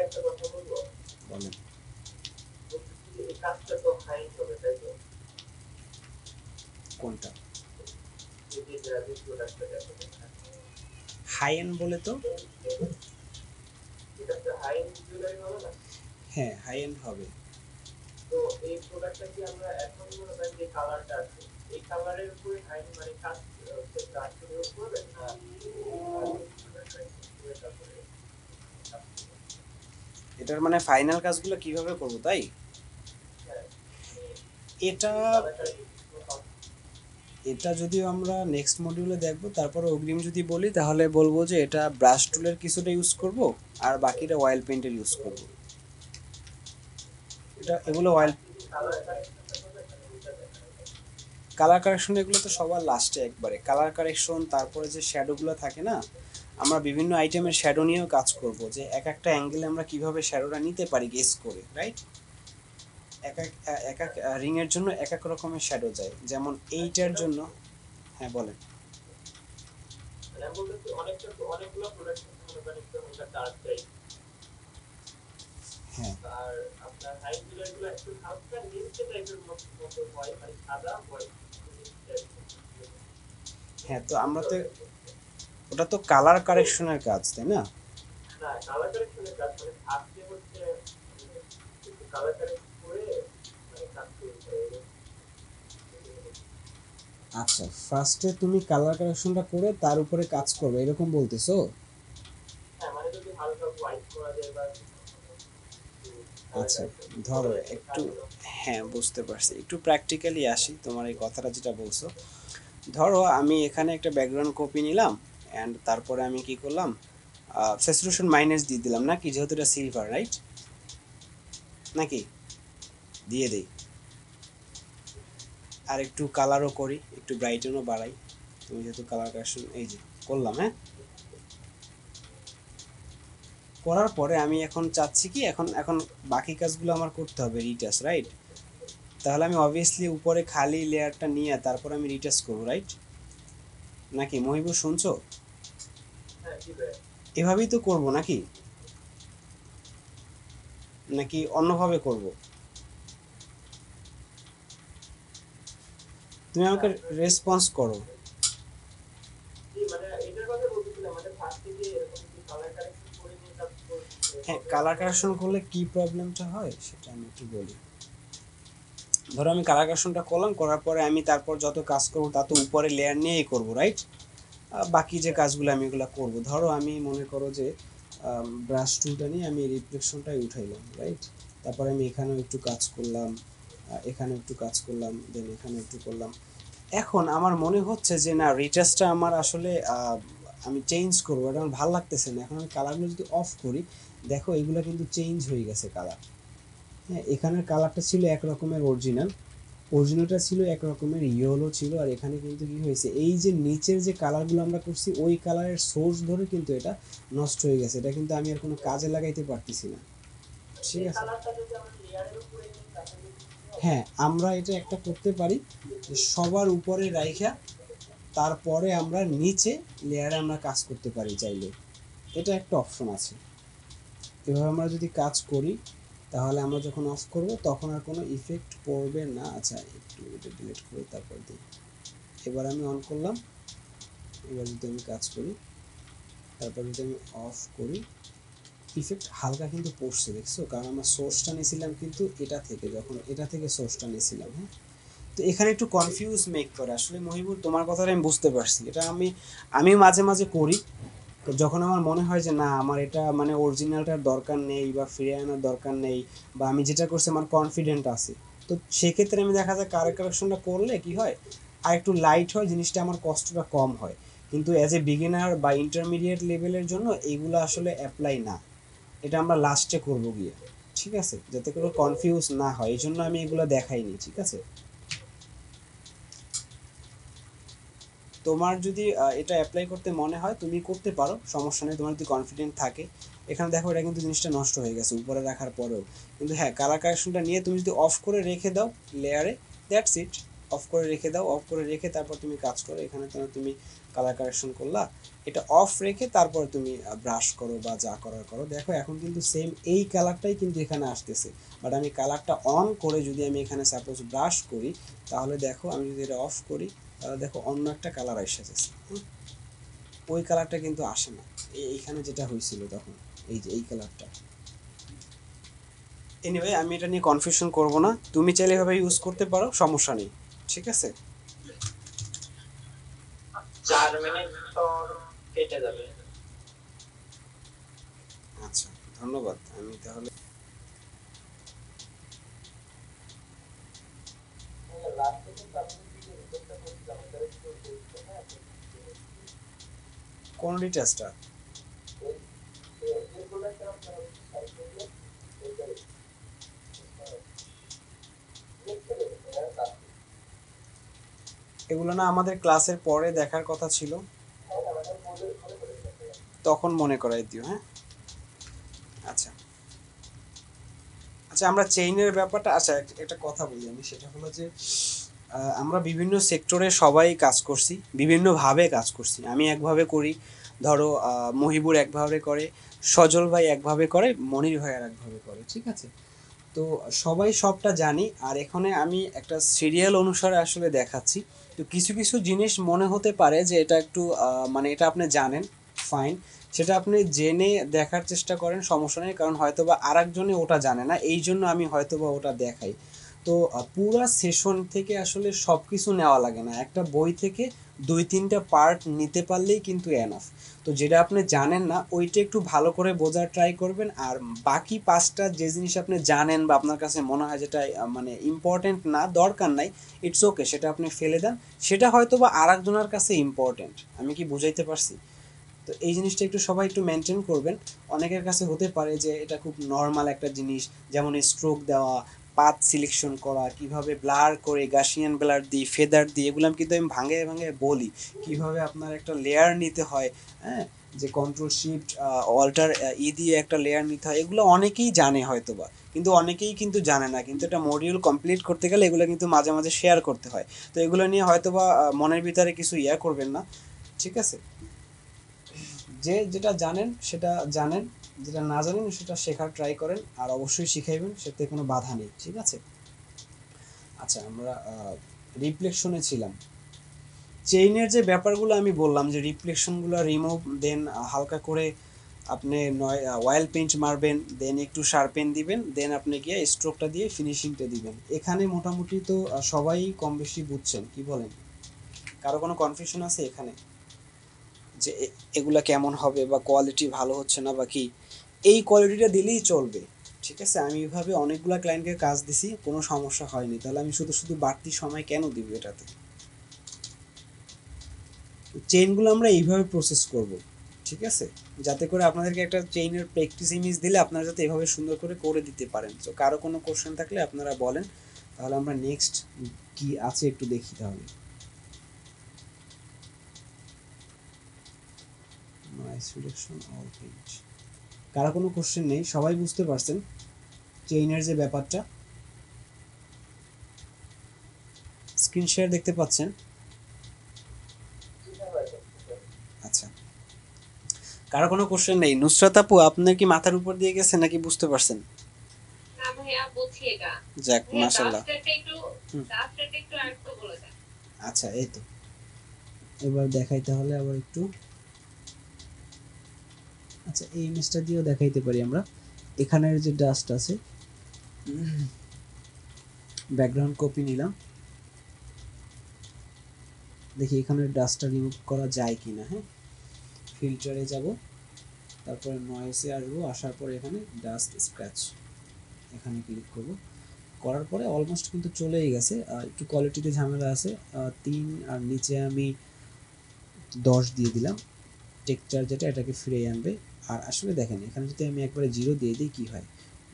B: একটা কথা বলবো,
A: বলেন।
B: বলতেছি যে এই কাজটা তো হাই হবে তাই তো?
A: কোনটা
B: এই যে গ্রাফিক প্রোডাক্টটা দেখাবেন,
A: হাই এন্ড বলে তো?
B: এটা তো হাই জুয়েলারি হবে না?
A: হ্যাঁ হাই এন্ড হবে।
B: তো এই প্রোডাক্টটা কি আমরা এখন মনে করেন যে কালারটা আছে, এই কালারের উপরে হাই মানে কাজ কাজ ইউজ করবেন না?
A: এটার মানে ফাইনাল কাজগুলো কিভাবে করব তাই? এটা এটা যদিও আমরা নেক্সট মডিউলে দেখব। তারপরে অগ্রিম যদি বলি তাহলে বলবো যে এটা ব্রাশ টুলের কিছুটা ইউজ করব, আর বাকিটা অয়েল পেন্টের ইউজ করব। এটা এগুলো অয়েল কালার কারেকশন, এগুলো তো সবার লাস্টে একবারে কালার কারেকশন। তারপরে যে শ্যাডোগুলো থাকে না, আমরা বিভিন্ন আইটেমের শ্যাডো নিয়েও কাজ করব, যে এক একটা অ্যাঙ্গেলে আমরা কিভাবে শ্যাডোটা নিতে পারি গেস করে, রাইট? এক এক এক এক রিংয়ের জন্য এক এক রকমের শ্যাডো যায়, যেমন এইটার জন্য। হ্যাঁ বলেন।
B: অনেকগুলো প্রোডাক্ট মনে করেন একটু হালকা ডার্ক চাই,
A: হ্যাঁ
B: আর আপনার হাই জুয়েলারিগুলো একটু হালকা নীলচে টাইপের মতো হয়, মানে সাদা হয়।
A: হ্যাঁ, তো আমরা তো ওটা তো কালার কারেকশনের কাজ তাই না?
B: না, কালার কারেকশনের কাজ মানে আজকে হচ্ছে কালার কারেকশন করে মানে কাজ করতে হবে।
A: আচ্ছা, ফার্স্টে তুমি কালার কারেকশনটা করে তার উপরে কাজ করবে এরকম বলতেছো?
B: হ্যাঁ, মানে যদি হালকা হোয়াইট করা যায় বা
A: আচ্ছা ধরো একটু, হ্যাঁ বুঝতে পারছি, একটু প্র্যাকটিক্যালি আসি তোমার এই কথাটা যেটা বলছো। ধরো আমি এখানে একটা ব্যাকগ্রাউন্ড কপি নিলাম, অ্যান্ড তারপরে আমি কি করলাম, স্যাচুরেশন মাইনাস দিয়ে দিলাম নাকি, যেহেতু এটা সিলভার, রাইট? নাকি দিয়ে দেই, আর একটু কালারও করি, একটু ব্রাইটেনও বাড়াই। তুমি যেহেতু কালার কারেকশন এই যে করলাম, হ্যাঁ করার পরে আমি এখন চাচ্ছি কি, এখন এখন বাকি কাজগুলো আমার করতে হবে রিটাচ, রাইট? তাহলে আমি অবভিয়াসলি উপরে খালি লেয়ারটা নিয়ে তারপর আমি রিটাচ করবো, রাইট? নাকি মহিবুর শুনছো?
B: হ্যাঁ ঠিক আছে।
A: এভাবেই তো করব নাকি, নাকি অন্যভাবে করব? তুমি আমাকে রেসপন্স করো।
B: মানে এটার কথা বলতেছিলাম, মানে ফার্স্ট থেকে এরকম যদি কালার কারেকশন করে নিয়ে কাজ করতে
A: হ্যাঁ
B: হবে।
A: কালার কারেকশন করলে কি প্রবলেমটা হয় সেটা আমি একটু বলি। ধরো আমি কালার কারেকশনটা করলাম, করার পরে আমি তারপর যত কাজ করবো তা তো উপরে লেয়ার নিয়েই করবো, রাইট? বাকি যে কাজগুলো আমি এগুলো করবো, ধরো আমি মনে করো যে ব্রাশ টুলটা নিয়ে আমি রিফ্লেকশনটাই উঠাইলাম, রাইট? তারপরে আমি এখানেও একটু কাজ করলাম, এখানে একটু কাজ করলাম, দেন এখানে একটু করলাম। এখন আমার মনে হচ্ছে যে না, রিটাচটা আমার আসলে আমি চেঞ্জ করবো, এটা আমার ভালো লাগতেছে না। এখন আমি কালারগুলো যদি অফ করি, দেখো এগুলো কিন্তু চেঞ্জ হয়ে গেছে কালার। হ্যাঁ, এখানের কালারটা ছিল এক রকমের অরিজিনালটা ছিল এক রকমের ইয়েলো ছিল, আর এখানে কিন্তু কি হয়েছে, এই যে নিচের যে কালারগুলো আমরা করছি ওই কালারের সোর্স ধরে কিন্তু এটা নষ্ট হয়ে গেছে। এটা কিন্তু আমি আর কোনো কাজে লাগাইতে পারতেছি না, ঠিক আছে? হ্যাঁ, আমরা এটা একটা করতে পারি যে সবার উপরে রাইখা তারপরে আমরা নিচে লেয়ারে আমরা কাজ করতে পারি চাইলে, এটা একটা অপশন আছে। এভাবে আমরা যদি কাজ করি তাহলে আমরা যখন অফ করব তখন আর কোনো ইফেক্ট পড়বে না। আচ্ছা, একটু এটা ডিলিট করে তারপর দিই। এবার আমি অন করলাম, এবার যদি আমি কাজ করি, তারপর যদি আমি অফ করি, ইফেক্ট হালকা কিন্তু পড়ছে, দেখছো? কারণ আমরা সোর্সটা নিয়েছিলাম কিন্তু এটা থেকে, যখন এটা থেকে সোর্সটা নিয়েছিলাম। হ্যাঁ, তো এখানে একটু কনফিউজ মেক করে আসলে মহিবুর, তোমার কথাটা আমি বুঝতে পারছি। এটা আমি মাঝে মাঝে করি, যখন আমার মনে হয় যে না আমার এটা মানে অরিজিনালটার দরকার নেই বা ফিরে আনার দরকার নেই, বা আমি যেটা করছি আমার কনফিডেন্ট আছে, তো সেক্ষেত্রে আমি দেখা যায় কালার কারেকশনটা করলে কি হয়, আর একটু লাইট হয় জিনিসটা, আমার কষ্টটা কম হয়। কিন্তু অ্যাজ এ বিগিনার বা ইন্টারমিডিয়েট লেভেলের জন্য এইগুলো আসলে অ্যাপ্লাই না, এটা আমরা লাস্টে করবো গিয়ে, ঠিক আছে? যাতে করে কনফিউজ না হয়, এই জন্য আমি এগুলো দেখাইনি, ঠিক আছে? তোমার যদি এটা অ্যাপ্লাই করতে মনে হয় তুমি করতে পারো, সমস্যা নেই, তোমার যদি কনফিডেন্ট থাকে। এখানে দেখো এটা কিন্তু জিনিসটা নষ্ট হয়ে গেছে উপরে রাখার পরেও। কিন্তু হ্যাঁ, কালার কারেকশনটা নিয়ে তুমি যদি অফ করে রেখে দাও লেয়ারে, দ্যাটস ইট। অফ করে রেখে দাও, অফ করে রেখে তারপর তুমি কাজ করো। এখানে তো তুমি কালার কারেকশন করলা, এটা অফ রেখে তারপর তুমি ব্রাশ করো বা যা করার করো। দেখো এখন কিন্তু সেম এই কালারটাই কিন্তু এখানে আসতেছে। বাট আমি কালারটা অন করে যদি আমি এখানে সাপোজ ব্রাশ করি, তাহলে দেখো আমি যদি এটা অফ করি, তাহলে দেখো অন্য একটা কালার এসে যাচ্ছে। ওই কালারটা কিন্তু আসে না এইখানে যেটা হয়েছিল তখন, এই যে এই কালারটা। এনিওয়ে, আমি এটা নিয়ে কনফিউশন করব না, তুমি চাইলে এভাবে ইউজ করতে পারো, সমস্যা নেই, ঠিক আছে?
B: 4 মিনিট পর কেটে যাবে।
A: আচ্ছা, ধন্যবাদ। আমি তাহলে কোন রিটাচটা? এগুলো না আমাদের ক্লাসের পরে দেখার কথা ছিল, তখন মনে করাই দিও, হ্যাঁ? আচ্ছা আচ্ছা, আমরা চেইনের ব্যাপারটা, আচ্ছা একটা কথা বলি আমি, সেটা হলো যে আমরা বিভিন্ন সেক্টরে সবাই কাজ করছি, বিভিন্নভাবে কাজ করছি। আমি একভাবে করি, ধরো মহিবুর একভাবে করে, সজল ভাই একভাবে করে, মনির ভাই আর একভাবে করে, ঠিক আছে? তো সবাই সবটা জানি, আর এখানে আমি একটা সিরিয়াল অনুসারে আসলে দেখাচ্ছি। তো কিছু কিছু জিনিস মনে হতে পারে যে এটা একটু মানে এটা আপনি জানেন, ফাইন, সেটা আপনি জেনে দেখার চেষ্টা করেন, সমস্যা নেই। কারণ হয়তো বা আর একজনে ওটা জানে না, এই জন্য আমি হয়তো বা ওটা দেখাই। তো পুরা সেশন থেকে আসলে সব কিছু নেওয়া লাগে না, একটা বই থেকে 2-3টা পার্ট নিতে পারলেই কিন্তু এনাফ। তো যেটা আপনি জানেন না ওইটা একটু ভালো করে বোঝার ট্রাই করবেন, আর বাকি 5টা যে জিনিস আপনি জানেন বা আপনার কাছে মনে হয় যেটা মানে ইম্পর্টেন্ট না, দরকার নাই, ইটস ওকে, সেটা আপনি ফেলে দেন। সেটা হয়তো বা আর একজনের কাছে ইম্পর্টেন্ট। আমি কি বুঝাইতে পারছি? তো এই জিনিসটা একটু সবাই একটু মেনটেন করবেন। অনেকের কাছে হতে পারে যে এটা খুব নর্মাল একটা জিনিস, যেমন স্ট্রোক দেওয়া, পাথ সিলেকশন করা, কিভাবে ব্লার করে গাসিয়ান ব্লার দিই, ফেদার দিই, এগুলো আমি কিন্তু আমি ভাঙে ভাঙে বলি কিভাবে আপনার একটা লেয়ার নিতে হয়। হ্যাঁ, যে কন্ট্রোল শিফট অল্টার দিয়ে একটা লেয়ার নিতে হয়, এগুলো অনেকেই জানে হয়তোবা, কিন্তু অনেকেই কিন্তু জানে না। কিন্তু একটা মডিউল কমপ্লিট করতে গেলে এগুলো কিন্তু মাঝে মাঝে শেয়ার করতে হয়। তো এগুলো নিয়ে হয়তোবা মনের ভিতরে কিছু করবেন না, ঠিক আছে? যে যেটা জানেন সেটা জানেন, যেটা না জানেন সেটা শেখার ট্রাই করেন, আর অবশ্যই শিখাইবেন, সেটাতে কোনো বাধা নেই, ঠিক আছে? আচ্ছা, আমরা রিফ্লেকশনে ছিলাম। চেইনের যে ব্যাপারগুলো আমি বললাম যে রিফ্লেকশনগুলো রিমুভ, দেন হালকা করে আপনি নয় অয়েল পেইন্ট মারবেন, দেন একটু শার্পেন দিবেন, দেন আপনি গিয়ে স্ট্রোকটা দিয়ে ফিনিশিংটা দিবেন। এখানে মোটামুটি তো সবাই কম বেশি বুঝছেন, কি বলেন? কারো কোনো কনফিউশন আছে এখানে যে এগুলা কেমন হবে বা কোয়ালিটি ভালো হচ্ছে না বা কি? এই কোয়ালিটিটা দিলেই চলবে, ঠিক আছে? আমি এইভাবে অনেকগুলা ক্লায়েন্টকে কাজ দিছি, কোনো সমস্যা হয়নি, তাহলে আমি শুধু শুধু বাড়তি সময় কেন দিব এটাতে? চেইনগুলো আমরা এইভাবে প্রসেস করব, ঠিক আছে? যাতে করে আপনাদেরকে একটা চেইনের প্র্যাকটিস ইমেজ দিলে আপনারা যাতে এভাবে সুন্দর করে করে দিতে পারেন। তো কারো কোনো কোশ্চেন থাকলে আপনারা বলেন, তাহলে আমরা নেক্সট কি আছে একটু দেখি তাহলে। নয়েজ রিডাকশন অল পেজ, কারো কোনো কোশ্চেন নেই? সবাই বুঝতে পারছেন চেইনের যে ব্যাপারটা? স্ক্রিন শেয়ার দেখতে পাচ্ছেন? আচ্ছা, কারো কোনো কোশ্চেন নেই? নুসরাত আপু, আপনার কি মাথার উপর দিয়ে গেছে নাকি বুঝতে পারছেন?
C: না ভাইয়া বলছি এটা
A: যাক,
C: ভাইয়া
A: মাশাআল্লাহ।
C: ডাস্টারটা একটু আরেকটু বলে দেন।
A: আচ্ছা, এই তো এবার দেখাই তাহলে আবার একটু। আচ্ছা, এই ইমেজটা দিয়েও দেখাইতে পারি আমরা। এখানের যে ডাস্ট আছে, ব্যাকগ্রাউন্ড কপি নিলাম, দেখি এখানের ডাস্টটা রিমুভ করা যায় কিনা। হ্যাঁ, ফিল্টারে যাব, তারপরে নয়েসে আসবো, আসার পরে এখানে ডাস্ট স্ক্র্যাচ এখানে ক্লিক করব। করার পরে অলমোস্ট কিন্তু চলেই গেছে। একটু কোয়ালিটিতে ঝামেলা আছে, 3 আর নিচে আমি 10 দিয়ে দিলাম। টেক্সচার যেটা, এটাকে ফিরিয়ে আনবে। আর আসলে দেখেন এখানে যদি আমি একবারে 0 দিয়ে দিই কি হয়,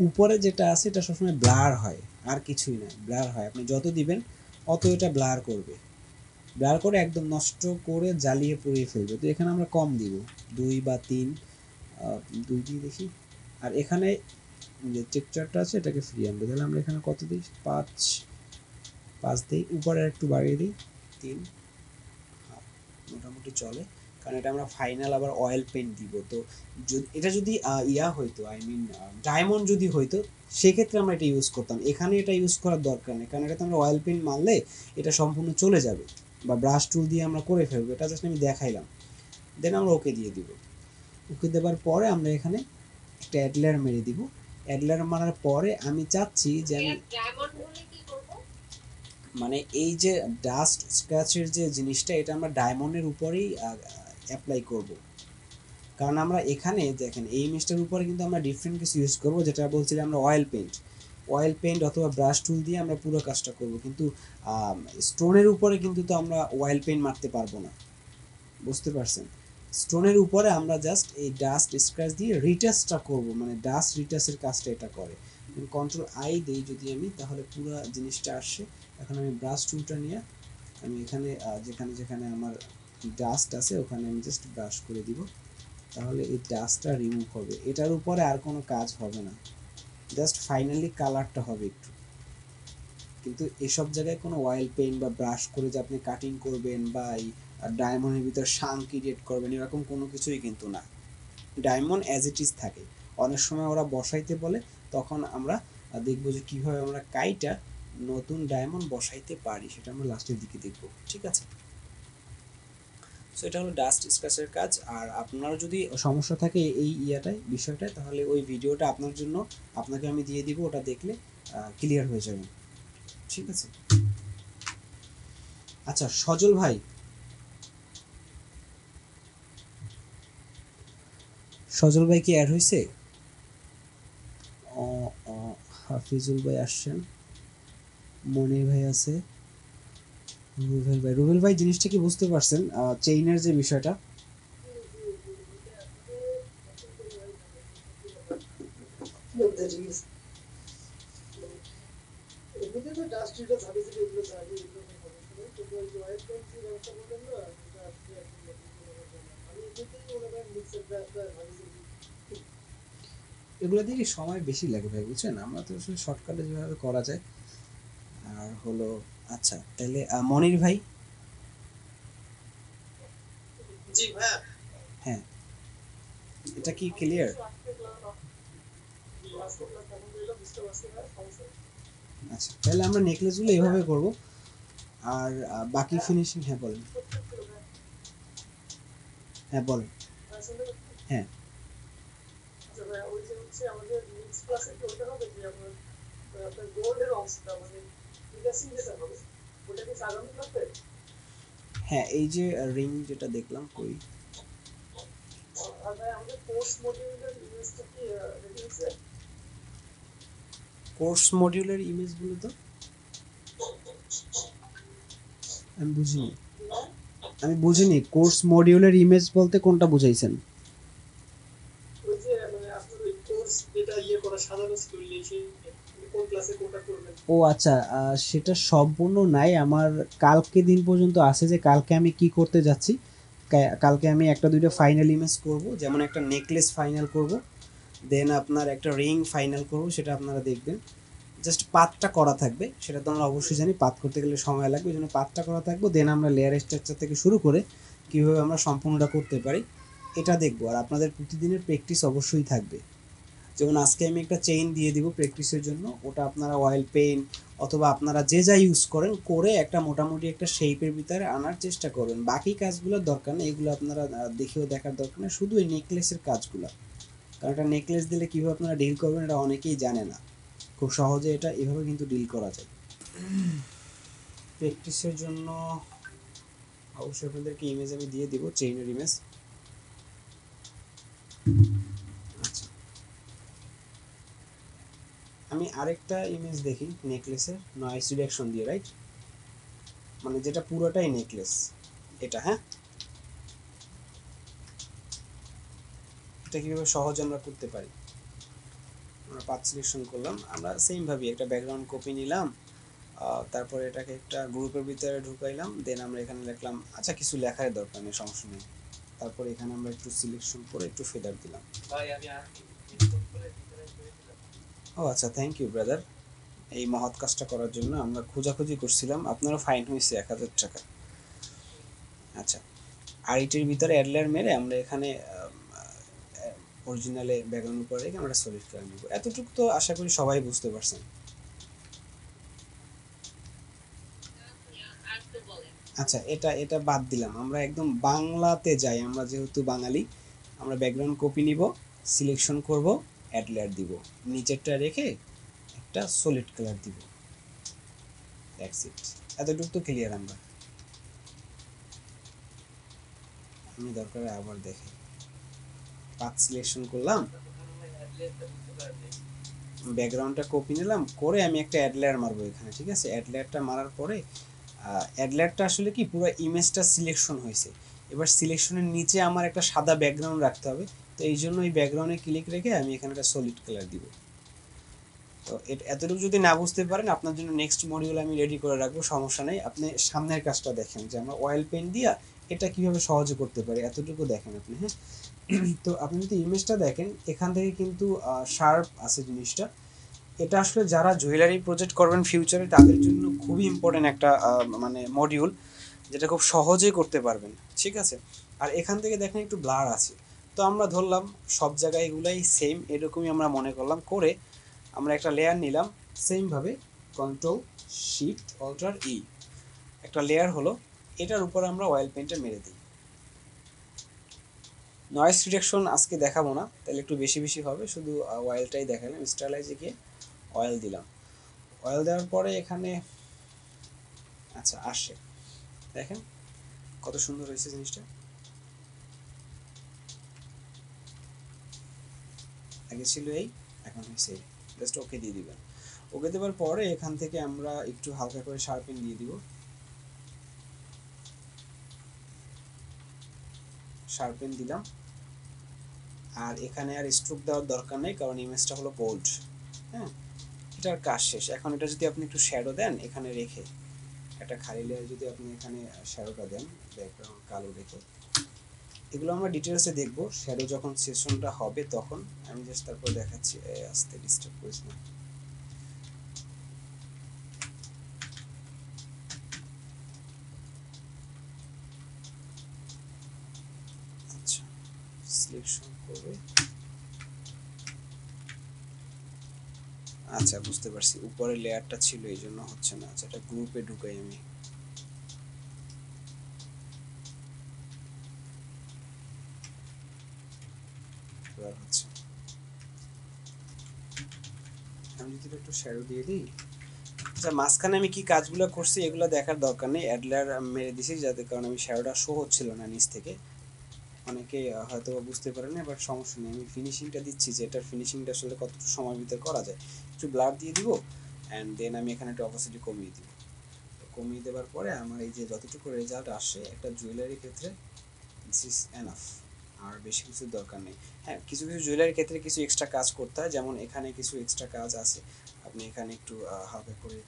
A: উপরে যেটা আছে এটা সবসময় ব্লার হয়, আর কিছুই না, ব্লার হয়। আপনি যত দিবেন অত এটা ব্লার করবে, ব্লার করে একদম নষ্ট করে জ্বালিয়ে পুড়িয়ে ফেলবে। তো এখানে আমরা কম দিব, 2 বা 3, 2 দিয়ে দেখি। আর এখানে যে টেক্সচারটা আছে এটাকে ফিরিয়ে আনবে, তাহলে আমরা এখানে কত দিই, 5 দিই, উপরে একটু বাড়িয়ে দিই 3, মোটামুটি চলে। কারণ এটা আমরা ফাইনাল আবার অয়েল পেইন্ট দিব। তো এটা যদি ইয়া হইতো, আই মিন ডায়মন্ড যদি হইতো, সেক্ষেত্রে আমরা এটা ইউজ করতাম। এখানে এটা ইউজ করার দরকার নেই, কারণ এটাতে আমরা অয়েল পেইন্ট মারলে এটা সম্পূর্ণ চলে যাবে, বা ব্রাশ টুল দিয়ে আমরা করে ফেলবো। এটা জাস্ট আমি দেখাইলাম, দেন আমরা ওকে দিয়ে দিব। ওকে দেওয়ার পরে আমরা এখানে একটা অ্যাডলার মেরে দিব। অ্যাডলার মারার পরে আমি চাচ্ছি যে আমি
C: ডায়মন্ড হলে কি করব?
A: মানে এই যে ডাস্ট স্ক্র্যাচের যে জিনিসটা, এটা আমরা ডায়মন্ডের উপরেই অ্যাপ্লাই করব। কারণ আমরা এখানে দেখেন এই ইমেজটার উপরে কিন্তু আমরা ডিফারেন্ট কিছু ইউজ করব, যেটা বলছিলাম আমরা অয়েল পেইন্ট অথবা ব্রাশ টুল দিয়ে আমরা পুরো কাজটা করব। কিন্তু স্টোনের উপরে কিন্তু তো আমরা অয়েল পেইন্ট মারতে পারবো না, বুঝতে পারছেন? স্টোনের উপরে আমরা জাস্ট এই ডাস্ট স্ক্র্যাচ দিয়ে রিটাচটা করব, মানে ডাস্ট রিটাচের কাজটা এটা করে। কন্ট্রোল আই দেই যদি আমি, তাহলে পুরো জিনিসটা আসে। এখন আমি ব্রাশ টুলটা নিয়ে আমি এখানে যেখানে যেখানে আমার ডাস্ট আছে ওখানে আমি জাস্ট ব্রাশ করে দিব, তাহলে এই ডাস্টটা রিমুভ হবে। এটার উপরে আর কোনো কাজ হবে না, জাস্ট ফাইনালি কালারটা হবে একটু। কিন্তু এসব জায়গায় কোনো অয়েল পেইন্ট বা ব্রাশ করে যে আপনি কাটিং করবেন বা এই ডায়মন্ডের ভিতর শান ক্রিয়েট করবেন, এরকম কোনো কিছুই কিন্তু না। ডায়মন্ড অ্যাজ ইট ইজ থাকে। অনেক সময় ওরা বসাইতে বলে, তখন আমরা দেখবো যে কীভাবে আমরা কাইটা নতুন ডায়মন্ড বসাইতে পারি, সেটা আমরা লাস্টের দিকে দেখবো, ঠিক আছে? সো এটা হলো ডাস্ট স্ক্র্যাচের কাজ। আর আপনার যদি সমস্যা থাকে এই বিষয়টায়, তাহলে ওই ভিডিওটা আপনার জন্য আপনাকে আমি দিয়ে দিব, ওটা দেখলে ক্লিয়ার হয়ে যাবে, ঠিক আছে? আচ্ছা সজল ভাই কি অ্যাড হয়েছে? হাফিজুল ভাই আসছেন, মনির ভাই আছে, রুবেল ভাই জিনিসটা কি বুঝতে পারছেন চেইনের যে বিষয়টা?
B: এমনিতে তো ডাস্ট রিডার সার্ভিসিং এগুলো থাকে, এগুলো কোনো সমস্যা নেই। কিন্তু ওই যে অয়েল পেন্সিল ব্যবস্থা বললেন না, এটা আসলে এখন নতুন কোনো ব্যাপার না। আমি এমনিতেই মনে করেন মিক্সার ব্রাশটা সার্ভিসিং
A: এগুলো দিয়ে সময় বেশি লাগে ভাই, বুঝছেন? আমরা তো আসলে শর্টকাটে যেভাবে করা যায়। আর হলো, আচ্ছা তাহলে মনির ভাই,
B: জি ভাইয়া।
A: হ্যাঁ এটা কি ক্লিয়ার?
B: বুঝতে পারছি না, সমস্যা নেই।
A: আচ্ছা, তাহলে আমরা নেকলেসগুলো এইভাবে করব। আর বাকি ফিনিশিং, হ্যাঁ বলেন, হ্যাঁ বলেন। হ্যাঁ
B: তবে ওই যে হচ্ছে আমাদের নেক্সট ক্লাসে কি ওটা হবে যে আপনার গোল্ডের অংশটা মানে ফিনিশিং যেটা হবে ওটা কি আগামী ক্লাসে?
A: হ্যাঁ, এই যে রিং যেটা দেখলাম কই,
B: আর ভাই আমাদের কোর্স মডিউলের ইমেজটা কি রেডি হয়েছে?
A: কোর্স মডিউলের ইমেজগুলো তো আমি বুঝিনি।
B: হ্যাঁ,
A: আমি বুঝিনি কোর্স মডিউলের ইমেজ বলতে কোনটা বুঝাইছেন?
B: ওই যে মানে আপনার ওই কোর্স যেটা ইয়ে করা সাজানো ছিল লিখে কোন ক্লাসে কোনটা করবেন।
A: ও আচ্ছা, সেটা সম্পূর্ণ নাই আমার। কালকে দিন পর্যন্ত আছে যে কালকে আমি কি করতে যাচ্ছি। কালকে আমি একটা দুইটা ফাইনাল ইমেজ করব, যেমন একটা নেকলেস ফাইনাল করব, দেন আপনার একটা রিং ফাইনাল করব, সেটা আপনারা দেখবেন। জাস্ট পাতটা করা থাকবে, সেটা তো আমরা অবশ্যই জানি পাত করতে গেলে সময় লাগবে, এই জন্য পাতটা করা থাকবে। দেন আমরা লেয়ার স্ট্রাকচার থেকে শুরু করে কীভাবে আমরা সম্পূর্ণটা করতে পারি এটা দেখবো। আর আপনাদের প্রতিদিনের প্র্যাকটিস অবশ্যই থাকবে। যেমন আজকে আমি একটা চেইন দিয়ে দিব প্র্যাকটিসের জন্য, ওটা আপনারা অয়েল পেইন্ট অথবা আপনারা যে যা ইউজ করেন করে একটা মোটামুটি একটা শেপের ভিতরে আনার চেষ্টা করবেন। বাকি কাজগুলোর দরকার নেই, এগুলো আপনারা দেখেও দেখার দরকার নেই, শুধু এই নেকলেসের কাজগুলো। কারণ একটা নেকলেস দিলে কীভাবে আপনারা ডিল করবেন এটা অনেকেই জানে না। খুব সহজে এটা এভাবে কিন্তু ডিল করা যায়। প্র্যাকটিসের জন্য অবশ্যই আপনাদেরকে ইমেজ আমি দিয়ে দিব, চেইনের ইমেজ। আচ্ছা, আমি আরেকটা ইমেজ দেখি নেকলেসের নয়েজ রিডাকশন দিয়ে, রাইট? মানে যেটা পুরোটাই নেকলেস, এটা। হ্যাঁ, এটা কীভাবে সহজে আমরা করতে পারি। আমরা পাথ সিলেকশন করলাম, আমরা সেমভাবে একটা ব্যাকগ্রাউন্ড কপি নিলাম, তারপরে এটাকে একটা গ্রুপের ভিতরে ঢুকাইলাম, দেন আমরা এখানে লিখলাম, আচ্ছা কিছু লেখার দরকার নেই, সমস্যা নেই। তারপরে এখানে আমরা একটু সিলেকশন করে একটু ফেদার দিলাম। ও আচ্ছা, থ্যাংক ইউ ব্রাদার এই মহৎ কাজটা করার জন্য। আমরা খোঁজাখুঁজি করছিলাম, আপনারও ফাইন হয়েছে 1000 টাকা। আচ্ছা, আর এটির ভিতরে অ্যাডলার মেরে আমরা এখানে অরিজিনালে ব্যাকগ্রাউন্ড উপরে রেখে আমরা সলিড কালার নেব। এতটুকু তো আশা করি সবাই বুঝতে পারছেন।
C: আর একটু বলেন।
A: আচ্ছা, এটা এটা বাদ দিলাম, আমরা একদম বাংলাতে যাই। আমরা যেহেতু বাঙালি, আমরা ব্যাকগ্রাউন্ড কপি নিব, সিলেকশন করব, অ্যাড লেয়ার দিব, নিচেরটা রেখে একটা সলিড কালার দিব। That's it. এতটুকু তো ক্লিয়ার আমরা। আমি দরকার আবার দেখি, পাথ সিলেকশন করলাম, ব্যাকগ্রাউন্ডটা কপি নিলাম করে আমি একটা অ্যাড লেয়ার মারবো এখানে, ঠিক আছে? অ্যাড লেয়ারটা মারার পরে অ্যাড লেয়ারটা আসলে কি পুরো ইমেজটা সিলেকশন হয়েছে। এবার সিলেকশনের নিচে আমার একটা সাদা ব্যাকগ্রাউন্ড রাখতে হবে, তো এই জন্য এই ব্যাকগ্রাউন্ডে ক্লিক রেখে আমি এখানে একটা সলিড কালার দিব। তো এতটুকু যদি না বুঝতে পারেন, আপনার জন্য নেক্সট মডিউল আমি রেডি করে রাখবো, সমস্যা নেই। আপনি সামনের কাজটা দেখেন যে আমরা অয়েল পেন্ট দিয়া এটা কিভাবে সহজে করতে পারি, এতটুকু দেখেন আপনি। হ্যাঁ, তো আপনি যদি ইমেজটা দেখেন এখান থেকে কিন্তু শার্প আছে জিনিসটা। এটা আসলে যারা জুয়েলারি প্রজেক্ট করবেন ফিউচারে তাদের জন্য খুবই ইম্পর্টেন্ট একটা মানে মডিউল, যেটা খুব সহজেই করতে পারবেন, ঠিক আছে? আর এখান থেকে দেখেন একটু ব্লার আছে, তো আমরা ধরলাম সব জায়গায় এগুলাই সেম, এরকমই আমরা মনে করলাম করে আমরা একটা লেয়ার নিলাম সেমভাবে, কন্ট্রোল শিফট অল্টার ই, একটা লেয়ার হলো, এটার উপর আমরা অয়েল পেন্টটা মেরে দিই। নয়েজ রিডাকশন আজকে দেখাবো না, তাহলে একটু বেশি বেশি হবে, শুধু অয়েলটাই দেখালাম। স্টাইলাইজে গিয়ে অয়েল দিলাম, অয়েল দেওয়ার পরে এখানে আচ্ছা আসে, দেখেন কত সুন্দর হয়েছে জিনিসটা। আগে ছিল এই, এখন হয়েছে এই। জাস্ট ওকে দিয়ে দিবেন। ওকে দেওয়ার পরে এখান থেকে আমরা একটু হালকা করে শার্পেন দিয়ে দিব, শার্পেন দিলাম। আর এখানে আর স্ট্রোক দেওয়ার দরকার নেই, কারণ ইমেজটা হলো বোল্ড। হ্যাঁ, এটার কাজ শেষ। এখন এটা যদি আপনি একটু শ্যাডো দেন এখানে রেখে, একটা খালি লেয়ার যদি আপনি এখানে শ্যাডোটা দেন, ব্যাকগ্রাউন্ড কালো রেখে, এগুলো আমরা ডিটেলসে দেখব শ্যাডো যখন সেশনটা হবে তখন। আমি জাস্ট তারপর দেখাচ্ছি। আস্তে ডিস্টার্ব করিস না। আচ্ছা, সিলেকশন করে, আচ্ছা বুঝতে পারছি, উপরে লেয়ারটা ছিল এই জন্য হচ্ছে না। আচ্ছা, এটা গ্রুপে ঢুকাই আমি। এবার হচ্ছে যদি একটু শ্যাডো দিয়ে দিই। আচ্ছা, মাঝখানে আমি কি কাজগুলো করছি এগুলো দেখার দরকার নেই, অ্যাডলার মেরে দিছি যাতে, কারণ আমি শ্যাডোটা শো হচ্ছিল না নিচ থেকে, অনেকে হয়তো বুঝতে পারে না, বাট সমস্যা নেই, আমি ফিনিশিংটা দিচ্ছি যে এটার ফিনিশিংটা আসলে কতটুকু সময়ের ভিতরে করা যায়। একটু ব্লার দিয়ে দিব অ্যান্ড দেন আমি এখানে একটু অপোসিটি কমিয়ে দিব। কমিয়ে দেওয়ার পরে আমার এই যে যতটুকু রেজাল্ট আসে একটা জুয়েলারির ক্ষেত্রে দিস ইজ এনাফ, আর বেশি কিছু দরকার নেই। হ্যাঁ, কিছু কিছু জুয়েলারির ক্ষেত্রে কিছু এক্সট্রা কাজ করতে হয়, যেমন এখানে কিছু এক্সট্রা কাজ আছে, আপনি এখানে একটু হালকা করে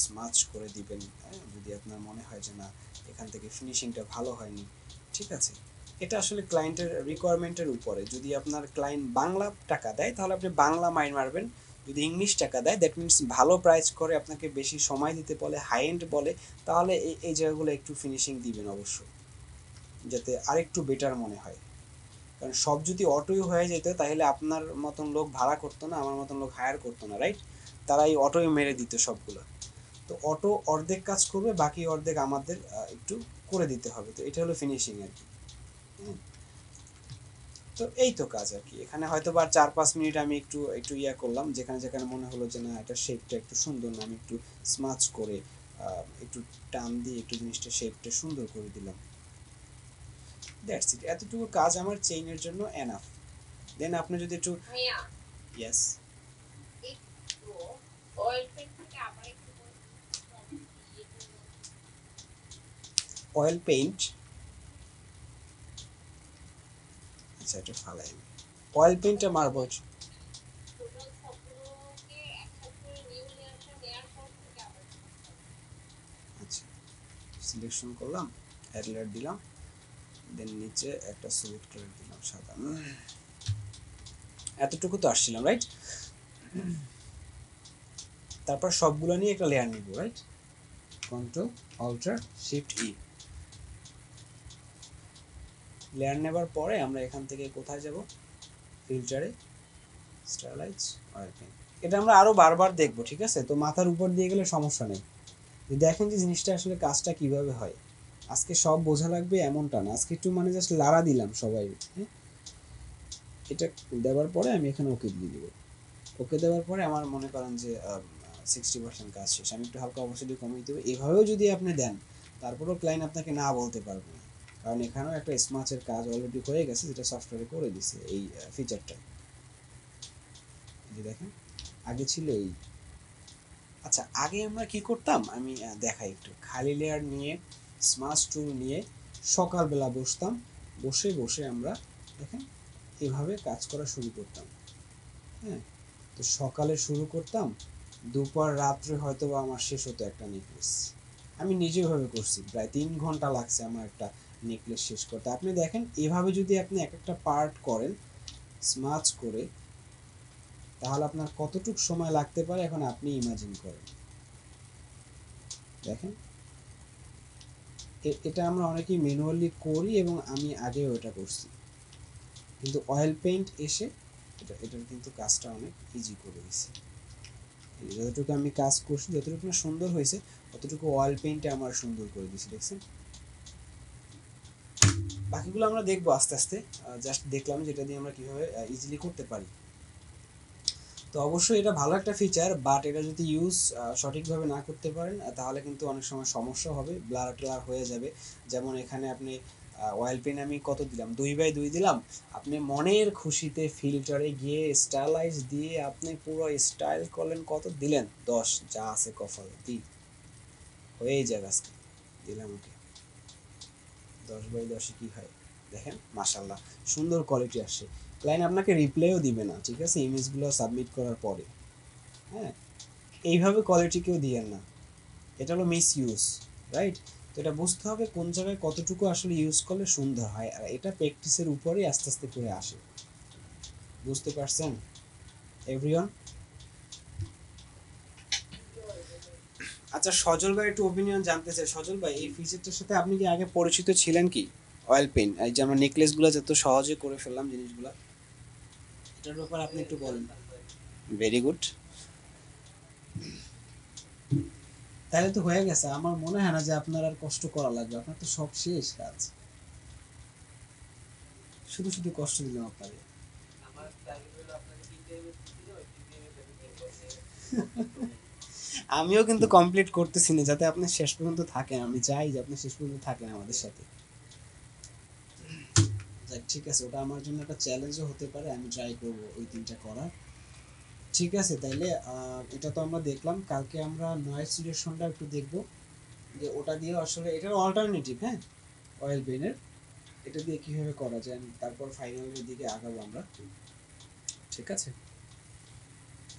A: স্মাচ করে দিবেন, হ্যাঁ, যদি আপনার মনে হয় যে না এখান থেকে ফিনিশিংটা ভালো হয়নি। ঠিক আছে, এটা আসলে ক্লায়েন্টের রিকোয়ারমেন্টের উপরে। যদি আপনার ক্লায়েন্ট বাংলা টাকা দেয় তাহলে আপনি বাংলা মাইন মারবেন, যদি ইংলিশ টাকা দেয় দ্যাট মিনস ভালো প্রাইস করে আপনাকে বেশি সময় দিতে বলে, হাই এন্ড বলে, তাহলে এই জায়গাগুলো একটু ফিনিশিং দিবেন অবশ্যই, যাতে আরেকটু বেটার মনে হয়। কারণ সব যদি অটোই হয়ে যেত তাহলে আপনার মতন লোক ভাড়া করতো না, আমার মতন লোক হায়ার করতো না, রাইট? তারা এই অটোই মেরে দিত সবগুলো। তো অটো অর্ধেক কাজ করবে, বাকি অর্ধেক আমাদের একটু করে দিতে হবে। তো এটা হলো ফিনিশিং আর কি। তো এই তো কাজ আর কি। এখানে হয়তো বা 4-5 মিনিট আমি একটু একটু ইয়া করলাম, যেখানে যেখানে মনে হলো যে না এটা শেপটা একটু সুন্দর না, আমি একটু স্মাচ করে একটু টান দিয়ে একটু জিনিসটা শেপটা সুন্দর করে দিলাম। দ্যাটস ইট, এতটুকু কাজ আমার চেইনের জন্য এনাফ। দেন আপনি যদি একটু
C: ভাইয়া
A: ইয়েস
C: একটু অয়েল পেন্ট থেকে আবার একটু
A: অয়েল পেইন্ট, আচ্ছা এটা ফালাই আমি অয়েল পেইন্টটা মারবো।
C: টোটাল সবগুলোকে একসাথে করে নিউ লেয়ারটা নেওয়ার পর থেকে আবার
A: আচ্ছা, সিলেকশন করলাম, অ্যাডলার দিলাম, দেন নিচে একটা সলিড কালার দিলাম সাদা। এতটুকু তো আসছিলাম, রাইট? তারপর সবগুলো নিয়ে একটা লেয়ার নিব, রাইট? কন্ট্রোল অল্টার শিফট ই। লেয়ার নেবার পরে আমরা এখান থেকে কোথায় যাব? ফিল্টারে, স্টাইলাইজ, অয়েল পেইন্ট। এটা আমরা আরো বারবার দেখব, ঠিক আছে? তো মাথার উপর দিয়ে গেলে সমস্যা নেই। দেখেন যে জিনিসটা আসলে কাজটা কিভাবে হয়। আজকে সব বোঝা লাগবে এমনটা না, আজকে একটু মানে জাস্ট লাড়া দিলাম সবাই। হ্যাঁ, এটা দেওয়ার পরে আমি এখানে ওকে দিয়ে দিব। ওকে দেওয়ার পরে আমার মনে করেন যে 60% কাজ শেষ, আমি একটু হালকা অবশ্যই কমিয়ে দেবো। এভাবেও যদি আপনি দেন তারপরেও ক্লায়েন্ট আপনাকে না বলতে পারবে না, কারণ এখানেও একটা স্মাচের কাজ অলরেডি হয়ে গেছে, যেটা সফটওয়্যারে করে দিছে এই ফিচারটা। যে দেখেন আগে ছিল এই। আচ্ছা, আগে আমরা কি করতাম আমি দেখাই একটু। খালি লেয়ার নিয়ে স্মাচ টুল নিয়ে সকালবেলা বসতাম, বসে বসে আমরা দেখেন এভাবে কাজ করা শুরু করতাম। হ্যাঁ, তো সকালে শুরু করতাম, দুপুর রাত্রে হয়তো বা আমার শেষ হতো একটা নেকলেস। আমি নিজে ভাবে করছি, প্রায় 3 ঘন্টা লাগছে আমার একটা নেকলেস শেষ করতে। আপনি দেখেন এভাবে যদি আপনি এক একটা পার্ট করেন স্মাচ করে, তাহলে আপনার কতটুকু সময় লাগতে পারে এখন আপনি ইমাজিন করেন। দেখেন এটা আমরা অনেকেই ম্যানুয়ালি করি এবং আমি আগেও এটা করছি, কিন্তু অয়েল পেইন্ট এসে এটার কিন্তু কাজটা অনেক ইজি করে দিচ্ছে। যতটুকু আমি কাজ করছি, যতটুকু না সুন্দর হয়েছে ততটুকু অয়েল পেইন্টে আমার সুন্দর করে দিয়েছে, দেখছেন? বাকিগুলো আমরা দেখবো আস্তে আস্তে, জাস্ট দেখলাম যেটা দিয়ে আমরা কিভাবে ইজিলি করতে পারি। তো অবশ্যই এটা ভালো একটা ফিচার, বাট এটা যদি ইউজ সঠিকভাবে না করতে পারেন তাহলে কিন্তু অনেক সময় সমস্যা হবে, ব্লার ট্লার হয়ে যাবে। যেমন এখানে আপনি অয়েল পেন আমি কত দিলাম, 2/2 দিলাম। আপনি মনের খুশিতে ফিল্টারে গিয়ে স্টাইলাইজ দিয়ে আপনি পুরো স্টাইল করলেন, কত দিলেন? 10, যা আছে কপাল দি হয়েই যাবে আজকে। দিলাম ওকে, 10/10 কি হয় দেখেন, মাশাল্লাহ সুন্দর কোয়ালিটি আসছে। ক্লায়েন্ট আপনাকে রিপ্লাইও দিবে না, ঠিক আছে, ইমেজগুলো সাবমিট করার পরে। হ্যাঁ, এইভাবে কোয়ালিটি কেউ দিয়েন না, এটা হলো মিস ইউজ, রাইট? তো এটা বুঝতে হবে কোন জায়গায় কতটুকু আসলে ইউজ করলে সুন্দর হয়, আর এটা প্র্যাকটিসের উপরেই আস্তে আস্তে করে আসে। বুঝতে পারছেন এভরিওয়ান? আচ্ছা, সজল ভাই একটু ওপিনিয়ন জানতে চাই। সজল ভাই, এই ফিচারটার সাথে আপনি কি আগে পরিচিত ছিলেন কি? অয়েল পেইন্ট, এই যে আমরা নেকলেসগুলো যত সহজে করে ফেললাম জিনিসগুলো, এটার ব্যাপারে আপনি একটু বলেন। ভেরি গুড, তাহলে তো হয়ে গেছে। আমার মনে হয় না যে আপনার আর কষ্ট করা লাগবে, আপনার তো সব শেষ কাজ, শুধু শুধু কষ্ট দিলাম আপনাকে। আমিও কিন্তু কমপ্লিট করতেছি না, যাতে আপনি শেষ পর্যন্ত থাকেন। আমি চাই যে আপনি শেষ পর্যন্ত থাকেন আমাদের সাথে। যাক, ঠিক আছে, ওটা আমার জন্য একটা চ্যালেঞ্জও হতে পারে, আমি ট্রাই করব ওই তিনটা করার। ঠিক আছে, তাইলে এটা তো আমরা দেখলাম। কালকে আমরা নয়েজ রিডাকশনটা একটু দেখব, যে ওটা দিয়ে আসলে এটার অল্টারনেটিভ, হ্যাঁ, অয়েল পেনের, এটা দিয়ে কিভাবে করা যায়, তারপর ফাইনালের দিকে আগাবো আমরা। ঠিক আছে,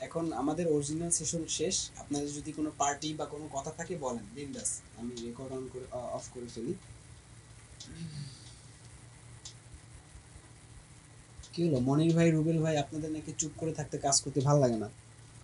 A: এখন আমাদের অরিজিনাল সেশন শেষ। আপনাদের যদি কোনো পার্টি বা কোনো কথা থাকে বলেন, বিন্দাস। আমি রেকর্ড অন করে অফ করে ফেলি। কি হলো মনির ভাই, রুবেল ভাই, আপনাদের নাকি চুপ করে থাকতে কাজ করতে ভালো লাগে না?